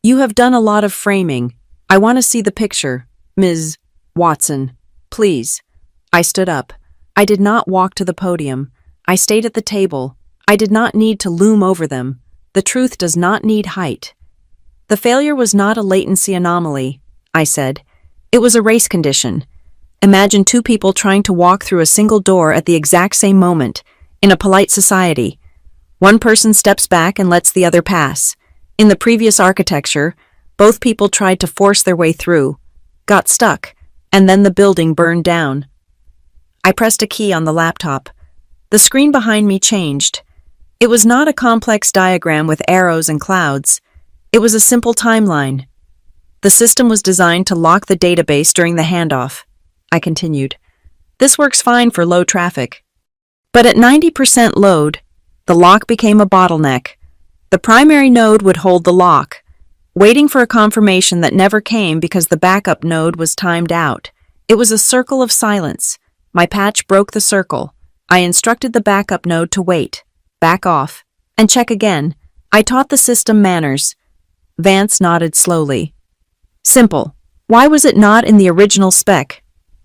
"you have done a lot of framing. I want to see the picture. Ms. Watson, please." I stood up. I did not walk to the podium. I stayed at the table. I did not need to loom over them. The truth does not need height. "The failure was not a latency anomaly," I said. "It was a race condition. Imagine two people trying to walk through a single door at the exact same moment, in a polite society. One person steps back and lets the other pass. In the previous architecture, both people tried to force their way through, got stuck, and then the building burned down." I pressed a key on the laptop. The screen behind me changed. It was not a complex diagram with arrows and clouds. It was a simple timeline. "The system was designed to lock the database during the handoff," I continued. "This works fine for low traffic. But at 90% load, the lock became a bottleneck. The primary node would hold the lock, waiting for a confirmation that never came because the backup node was timed out. It was a circle of silence. My patch broke the circle. I instructed the backup node to wait, back off, and check again. I taught the system manners." Vance nodded slowly. "Simple. Why was it not in the original spec?"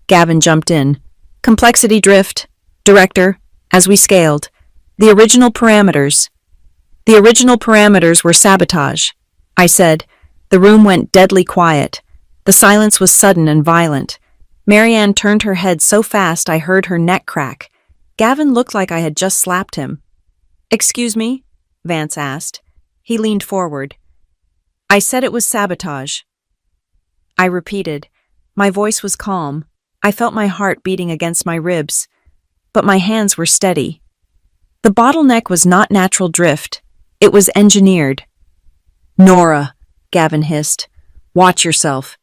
Gavin jumped in. "Complexity drift. Director, as we scaled. The original parameters were sabotage." I said. The room went deadly quiet. The silence was sudden and violent. Marianne turned her head so fast I heard her neck crack. Gavin looked like I had just slapped him. "Excuse me?" Vance asked. He leaned forward. "I said it was sabotage." I repeated. My voice was calm. I felt my heart beating against my ribs. But my hands were steady. The bottleneck was not natural drift. It was engineered. "Nora," Gavin hissed. "Watch yourself."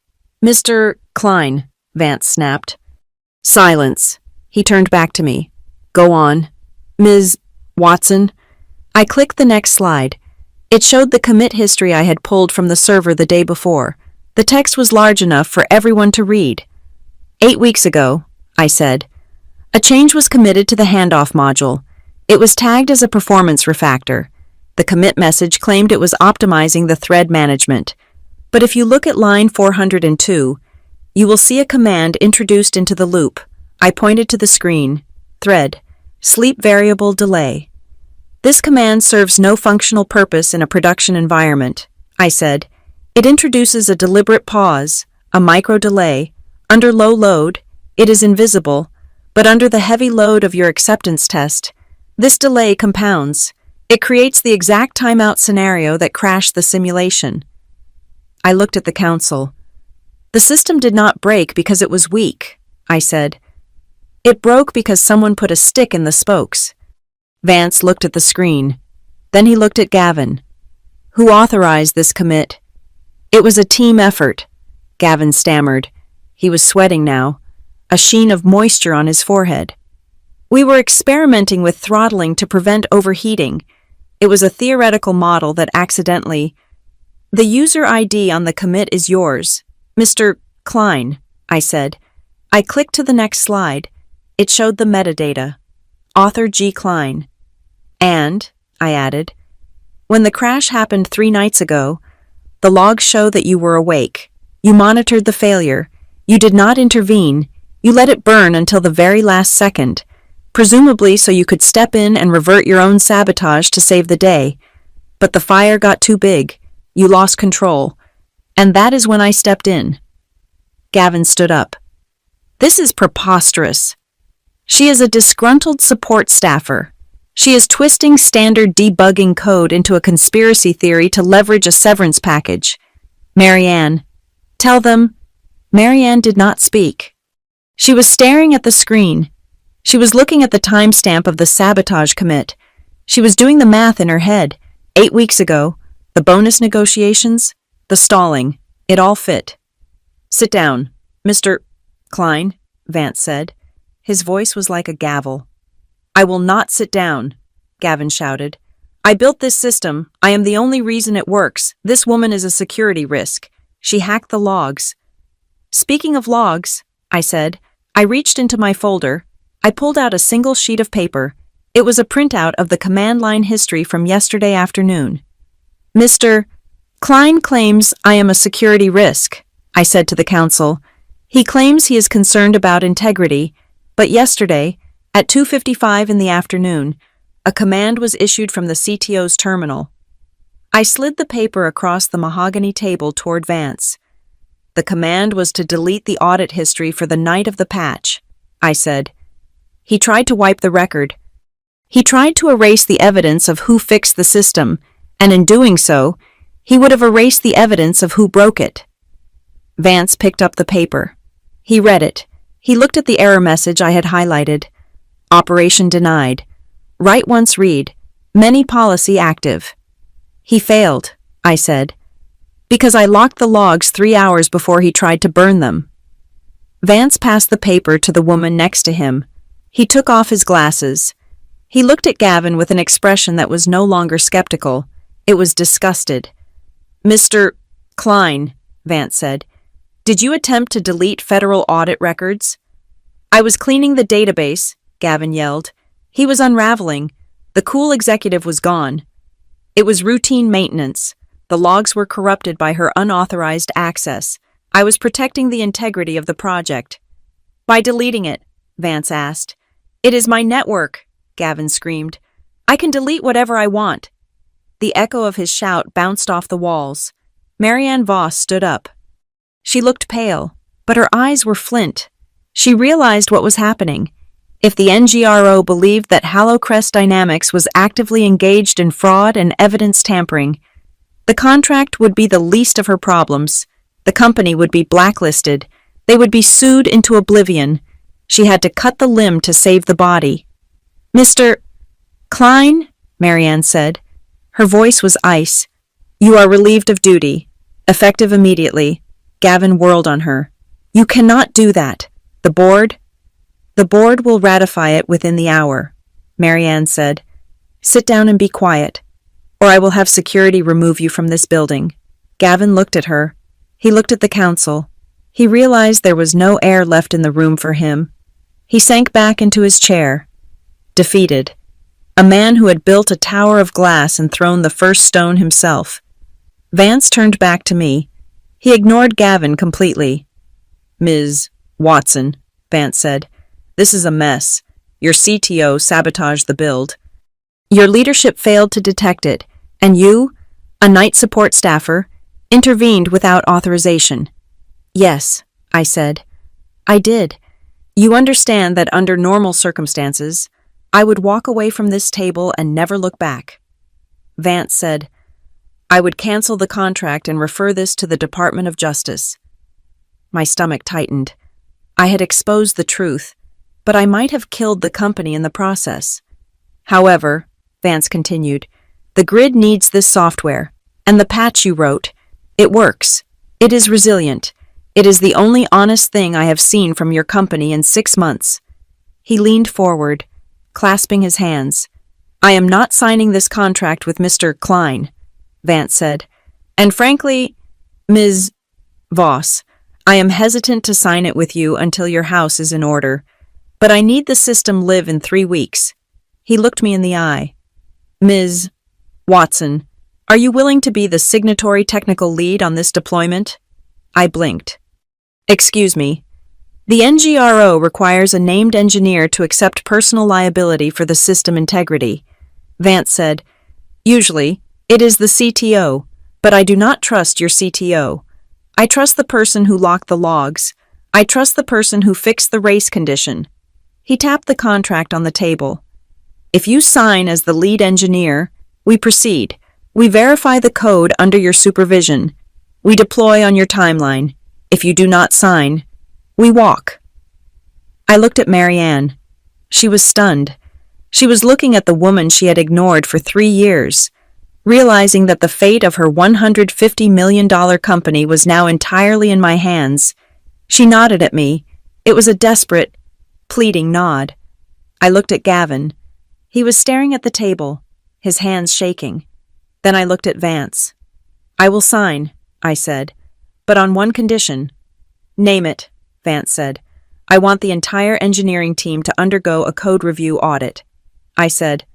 "Mr. Klein," Vance snapped. "Silence." He turned back to me. "Go on." "Ms. Watson." I clicked the next slide. It showed the commit history I had pulled from the server the day before. The text was large enough for everyone to read. 8 weeks ago, I said, a change was committed to the handoff module. It was tagged as a performance refactor. The commit message claimed it was optimizing the thread management. But if you look at line 402, you will see a command introduced into the loop. I pointed to the screen. Thread. Sleep variable delay. This command serves no functional purpose in a production environment, I said. It introduces a deliberate pause, a micro delay. Under low load, it is invisible, but under the heavy load of your acceptance test, this delay compounds. It creates the exact timeout scenario that crashed the simulation. I looked at the council. The system did not break because it was weak, I said. It broke because someone put a stick in the spokes. Vance looked at the screen. Then he looked at Gavin. Who authorized this commit? It was a team effort, Gavin stammered. He was sweating now, a sheen of moisture on his forehead. We were experimenting with throttling to prevent overheating. It was a theoretical model that accidentally... The user ID on the commit is yours, Mr. Klein, I said. I clicked to the next slide. It showed the metadata. Author G. Klein. And, I added, when the crash happened 3 nights ago, the logs show that you were awake. You monitored the failure. You did not intervene. You let it burn until the very last second, presumably so you could step in and revert your own sabotage to save the day. But the fire got too big. You lost control. And that is when I stepped in. Gavin stood up. This is preposterous. She is a disgruntled support staffer. She is twisting standard debugging code into a conspiracy theory to leverage a severance package. Marianne. Tell them. Marianne did not speak. She was staring at the screen. She was looking at the timestamp of the sabotage commit. She was doing the math in her head. 8 weeks ago, the bonus negotiations, the stalling, it all fit. "Sit down, Mr. Klein," Vance said. His voice was like a gavel. "I will not sit down," Gavin shouted. "I built this system. I am the only reason it works. This woman is a security risk. She hacked the logs." "Speaking of logs," I said, I reached into my folder. I pulled out a single sheet of paper. It was a printout of the command line history from yesterday afternoon. "Mr. Klein claims I am a security risk," I said to the council. "He claims he is concerned about integrity, but yesterday, at 2:55 in the afternoon, a command was issued from the CTO's terminal." I slid the paper across the mahogany table toward Vance. "The command was to delete the audit history for the night of the patch," I said. "He tried to wipe the record. He tried to erase the evidence of who fixed the system, and in doing so, he would have erased the evidence of who broke it." Vance picked up the paper. He read it. He looked at the error message I had highlighted. "Operation denied. Write once read. Many policy active." "He failed," I said, "because I locked the logs 3 hours before he tried to burn them." Vance passed the paper to the woman next to him. He took off his glasses. He looked at Gavin with an expression that was no longer skeptical. It was disgusted. "Mr. Klein," Vance said, "did you attempt to delete federal audit records?" "I was cleaning the database," Gavin yelled. He was unraveling. The cool executive was gone. "It was routine maintenance. The logs were corrupted by her unauthorized access. I was protecting the integrity of the project." "By deleting it?" Vance asked. "It is my network," Gavin screamed. "I can delete whatever I want." The echo of his shout bounced off the walls. Marianne Voss stood up. She looked pale, but her eyes were flint. She realized what was happening. If the NGRO believed that HalloCrest Dynamics was actively engaged in fraud and evidence tampering, the contract would be the least of her problems. The company would be blacklisted. They would be sued into oblivion. She had to cut the limb to save the body. "Mr. Klein," Marianne said. Her voice was ice. "You are relieved of duty. Effective immediately." Gavin whirled on her. "You cannot do that. The board will ratify it within the hour," Marianne said. "Sit down and be quiet, or I will have security remove you from this building." Gavin looked at her. He looked at the council. He realized there was no air left in the room for him. He sank back into his chair. Defeated. A man who had built a tower of glass and thrown the first stone himself. Vance turned back to me. He ignored Gavin completely. "Ms. Watson," Vance said, "this is a mess. Your CTO sabotaged the build. Your leadership failed to detect it, and you, a night support staffer, intervened without authorization." "Yes," I said. "I did. You understand that under normal circumstances, I would walk away from this table and never look back." Vance said, "I would cancel the contract and refer this to the Department of Justice." My stomach tightened. I had exposed the truth, but I might have killed the company in the process. "However," Vance continued, "the grid needs this software, and the patch you wrote, it works. It is resilient. It is the only honest thing I have seen from your company in 6 months." He leaned forward, clasping his hands. "I am not signing this contract with Mr. Klein," Vance said. "And frankly, Ms. Voss, I am hesitant to sign it with you until your house is in order. But I need the system live in 3 weeks." He looked me in the eye. "Ms. Watson, are you willing to be the signatory technical lead on this deployment?" I blinked. "Excuse me. The NGRO requires a named engineer to accept personal liability for the system integrity," Vance said. "Usually, it is the CTO, but I do not trust your CTO. I trust the person who locked the logs. I trust the person who fixed the race condition." He tapped the contract on the table. "If you sign as the lead engineer, we proceed. We verify the code under your supervision. We deploy on your timeline. If you do not sign, we walk." I looked at Marianne. She was stunned. She was looking at the woman she had ignored for 3 years, realizing that the fate of her $150 million company was now entirely in my hands. She nodded at me. It was a desperate, pleading nod. I looked at Gavin. He was staring at the table, his hands shaking. Then I looked at Vance. "I will sign," I said, "but on one condition." "Name it," Vance said. "I want the entire engineering team to undergo a code review audit," I said.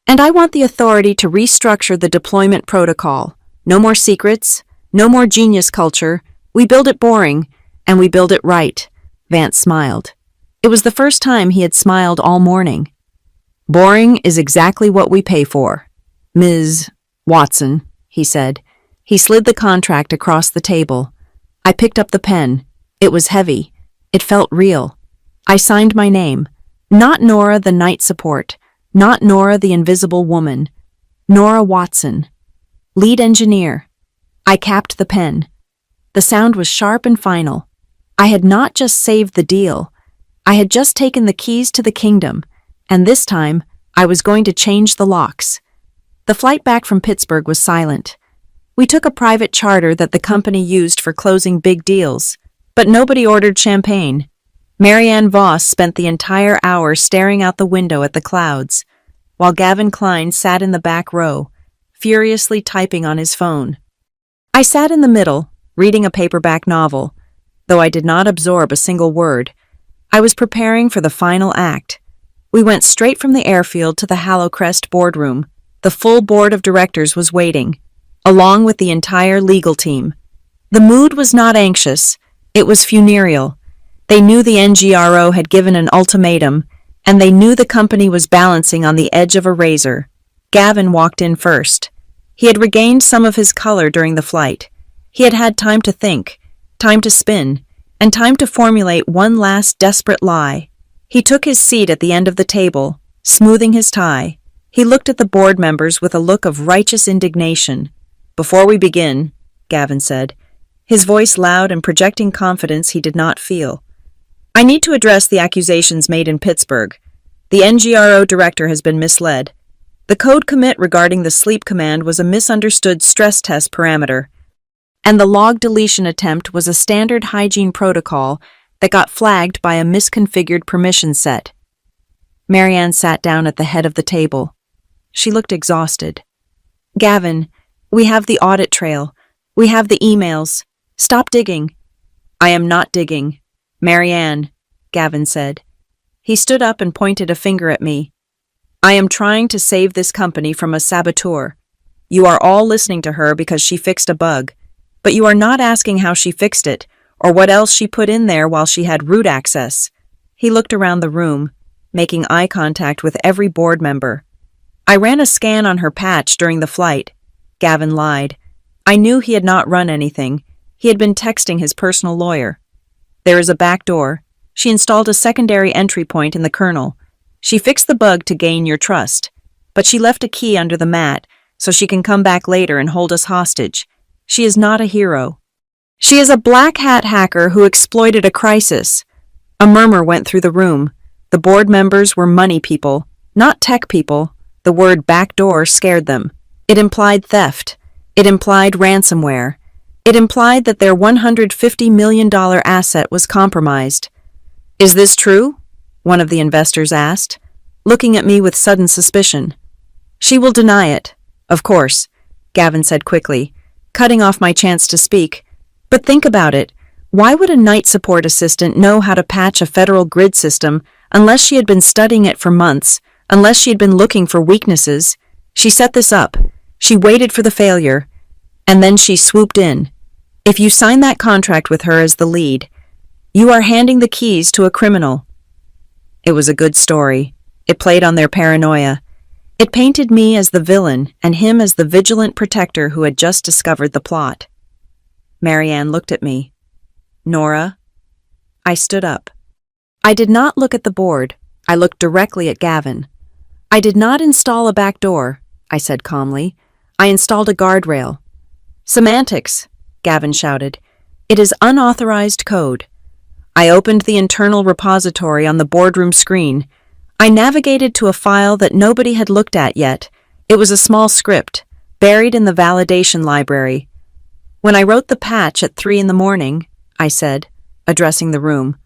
"And I want the authority to restructure the deployment protocol. No more secrets, no more genius culture. We build it boring, and we build it right," Vance smiled. It was the first time he had smiled all morning. "Boring is exactly what we pay for, Ms. Watson," he said. He slid the contract across the table. I picked up the pen. It was heavy. It felt real. I signed my name. Not Nora the night support. Not Nora the invisible woman. Nora Watson. Lead engineer. I capped the pen. The sound was sharp and final. I had not just saved the deal. I had just taken the keys to the kingdom, and this time I was going to change the locks. The flight back from Pittsburgh was silent. We took a private charter that the company used for closing big deals, but nobody ordered champagne. Marianne Voss spent the entire hour staring out the window at the clouds, while Gavin Klein sat in the back row, furiously typing on his phone. I sat in the middle, reading a paperback novel. Though I did not absorb a single word, I was preparing for the final act. We went straight from the airfield to the Hallowcrest boardroom. The full board of directors was waiting, along with the entire legal team. The mood was not anxious, it was funereal. They knew the NGRO had given an ultimatum, and they knew the company was balancing on the edge of a razor. Gavin walked in first. He had regained some of his color during the flight. He had had time to think, time to spin, and time to formulate one last desperate lie. He took his seat at the end of the table, smoothing his tie. He looked at the board members with a look of righteous indignation. "Before we begin," Gavin said, his voice loud and projecting confidence he did not feel, "I need to address the accusations made in Pittsburgh. The NGRO director has been misled. The code commit regarding the sleep command was a misunderstood stress test parameter, and the log deletion attempt was a standard hygiene protocol that got flagged by a misconfigured permission set." Marianne sat down at the head of the table. She looked exhausted. "Gavin, we have the audit trail. We have the emails. Stop digging." "I am not digging. Marianne," Gavin said. He stood up and pointed a finger at me. "I am trying to save this company from a saboteur. You are all listening to her because she fixed a bug, but you are not asking how she fixed it, or what else she put in there while she had root access." He looked around the room, making eye contact with every board member. "I ran a scan on her patch during the flight," Gavin lied. "I knew he had not run anything. He had been texting his personal lawyer. There is a back door. She installed a secondary entry point in the kernel. She fixed the bug to gain your trust, but she left a key under the mat so she can come back later and hold us hostage. She is not a hero. She is a black hat hacker who exploited a crisis." A murmur went through the room. The board members were money people, not tech people. The word backdoor scared them. It implied theft. It implied ransomware. It implied that their $150 million asset was compromised. "Is this true?" one of the investors asked, looking at me with sudden suspicion. "She will deny it, of course," Gavin said quickly, cutting off my chance to speak. "But think about it. Why would a night support assistant know how to patch a federal grid system unless she had been studying it for months, unless she had been looking for weaknesses? She set this up. She waited for the failure. And then she swooped in. If you sign that contract with her as the lead, you are handing the keys to a criminal." It was a good story. It played on their paranoia. It painted me as the villain and him as the vigilant protector who had just discovered the plot. Marianne looked at me. "Nora?" I stood up. I did not look at the board. I looked directly at Gavin. "I did not install a back door," I said calmly. "I installed a guardrail." "Semantics," Gavin shouted. "It is unauthorized code." I opened the internal repository on the boardroom screen. I navigated to a file that nobody had looked at yet. It was a small script, buried in the validation library. When I wrote the patch at 3 in the morning, I said, addressing the room,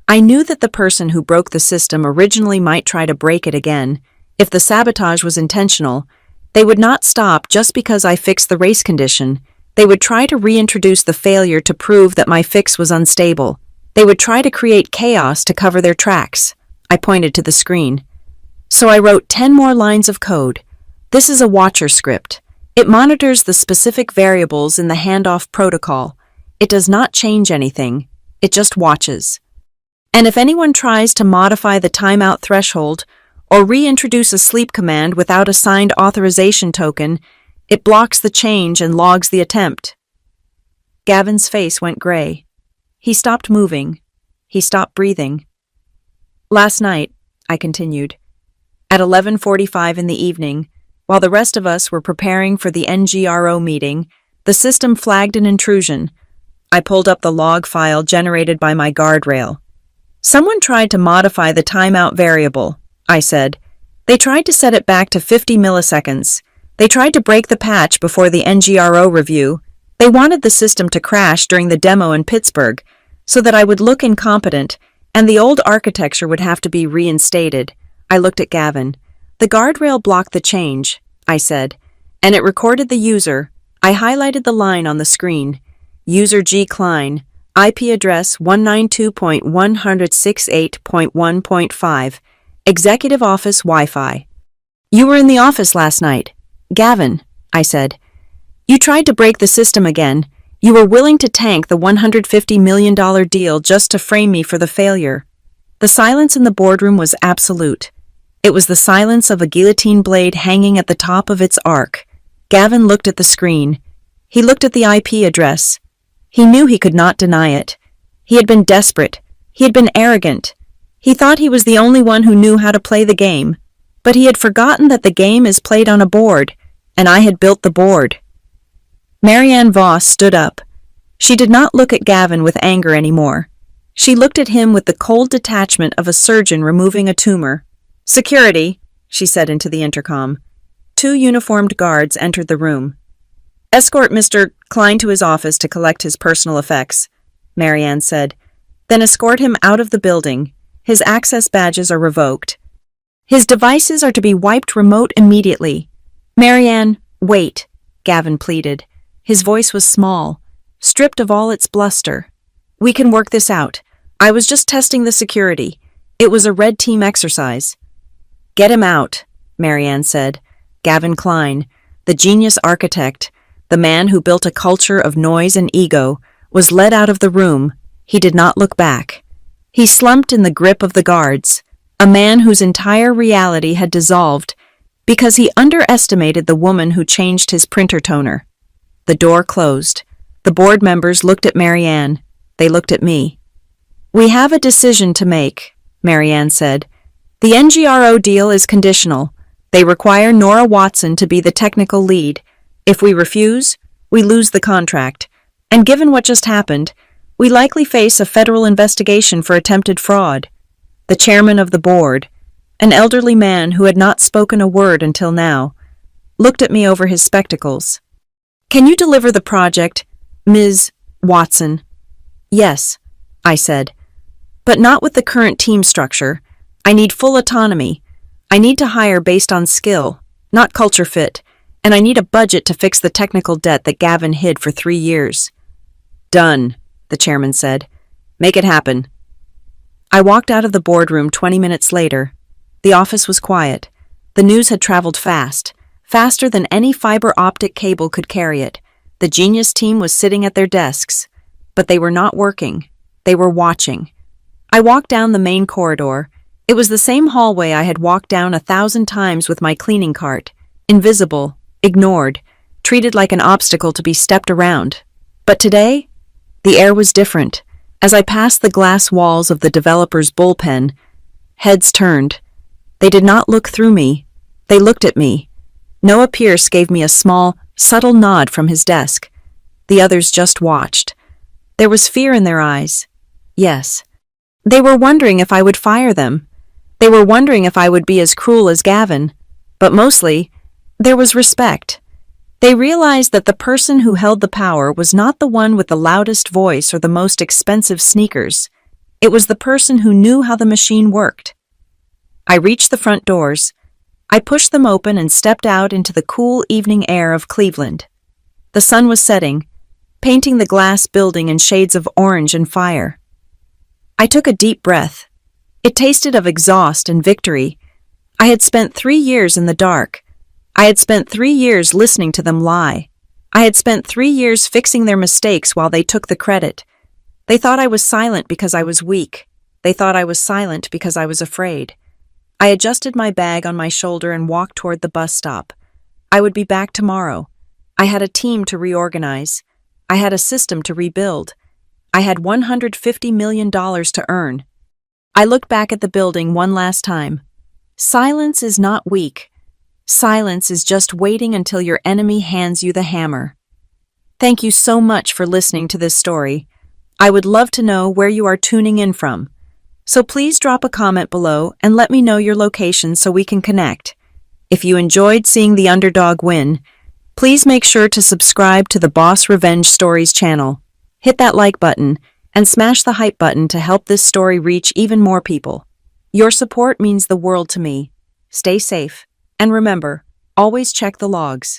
I knew that the person who broke the system originally might try to break it again. If the sabotage was intentional, they would not stop just because I fixed the race condition. They would try to reintroduce the failure to prove that my fix was unstable. They would try to create chaos to cover their tracks. I pointed to the screen. So I wrote 10 more lines of code. This is a watcher script. It monitors the specific variables in the handoff protocol. It does not change anything. It just watches. And if anyone tries to modify the timeout threshold or reintroduce a sleep command without a signed authorization token, it blocks the change and logs the attempt. Gavin's face went gray. He stopped moving. He stopped breathing. Last night, I continued, at 11:45 in the evening, while the rest of us were preparing for the NGRO meeting, the system flagged an intrusion. I pulled up the log file generated by my guardrail. Someone tried to modify the timeout variable, I said. They tried to set it back to 50 milliseconds. They tried to break the patch before the NGRO review. They wanted the system to crash during the demo in Pittsburgh so that I would look incompetent and the old architecture would have to be reinstated. I looked at Gavin. The guardrail blocked the change, I said, and it recorded the user. I highlighted the line on the screen. User G. Klein, IP address 192.168.1.5, Executive Office Wi-Fi. You were in the office last night. Gavin, I said. You tried to break the system again. You were willing to tank the $150 million deal just to frame me for the failure. The silence in the boardroom was absolute. It was the silence of a guillotine blade hanging at the top of its arc. Gavin looked at the screen. He looked at the IP address. He knew he could not deny it. He had been desperate. He had been arrogant. He thought he was the only one who knew how to play the game. But he had forgotten that the game is played on a board, and I had built the board. Marianne Voss stood up. She did not look at Gavin with anger anymore. She looked at him with the cold detachment of a surgeon removing a tumor. Security, she said into the intercom. 2 uniformed guards entered the room. Escort Mr. Klein to his office to collect his personal effects, Marianne said. Then escort him out of the building. His access badges are revoked. His devices are to be wiped remote immediately. Marianne, wait, Gavin pleaded. His voice was small, stripped of all its bluster. We can work this out. I was just testing the security. It was a red team exercise. Get him out, Marianne said. Gavin Klein, the genius architect, the man who built a culture of noise and ego, was led out of the room. He did not look back. He slumped in the grip of the guards, a man whose entire reality had dissolved because he underestimated the woman who changed his printer toner. The door closed. The board members looked at Marianne. They looked at me. We have a decision to make, Marianne said. The NGRO deal is conditional. They require Nora Watson to be the technical lead. If we refuse, we lose the contract. And given what just happened, we likely face a federal investigation for attempted fraud. The chairman of the board, an elderly man who had not spoken a word until now, looked at me over his spectacles. Can you deliver the project, Ms. Watson? Yes, I said, but not with the current team structure. I need full autonomy. I need to hire based on skill, not culture fit, and I need a budget to fix the technical debt that Gavin hid for 3 years. Done, the chairman said. Make it happen. I walked out of the boardroom 20 minutes later. The office was quiet. The news had traveled fast, faster than any fiber optic cable could carry it. The genius team was sitting at their desks, but they were not working. They were watching. I walked down the main corridor. It was the same hallway I had walked down 1,000 times with my cleaning cart, invisible, ignored, treated like an obstacle to be stepped around. But today, the air was different. As I passed the glass walls of the developer's bullpen, heads turned. They did not look through me. They looked at me. Noah Pierce gave me a small, subtle nod from his desk. The others just watched. There was fear in their eyes. Yes, They were wondering if I would fire them. They were wondering if I would be as cruel as Gavin. But mostly, there was respect. They realized that the person who held the power was not the one with the loudest voice or the most expensive sneakers. It was the person who knew how the machine worked. I reached the front doors. I pushed them open and stepped out into the cool evening air of Cleveland. The sun was setting, painting the glass building in shades of orange and fire. I took a deep breath. It tasted of exhaust and victory. I had spent 3 years in the dark. I had spent 3 years listening to them lie. I had spent 3 years fixing their mistakes while they took the credit. They thought I was silent because I was weak. They thought I was silent because I was afraid. I adjusted my bag on my shoulder and walked toward the bus stop. I would be back tomorrow. I had a team to reorganize. I had a system to rebuild. I had $150 million to earn. I looked back at the building one last time. Silence is not weak. Silence is just waiting until your enemy hands you the hammer. Thank you so much for listening to this story. I would love to know where you are tuning in from. So please drop a comment below and let me know your location so we can connect. If you enjoyed seeing the underdog win, please make sure to subscribe to the Boss Revenge Stories channel. Hit that like button and smash the hype button to help this story reach even more people. Your support means the world to me. Stay safe, and remember, always check the logs.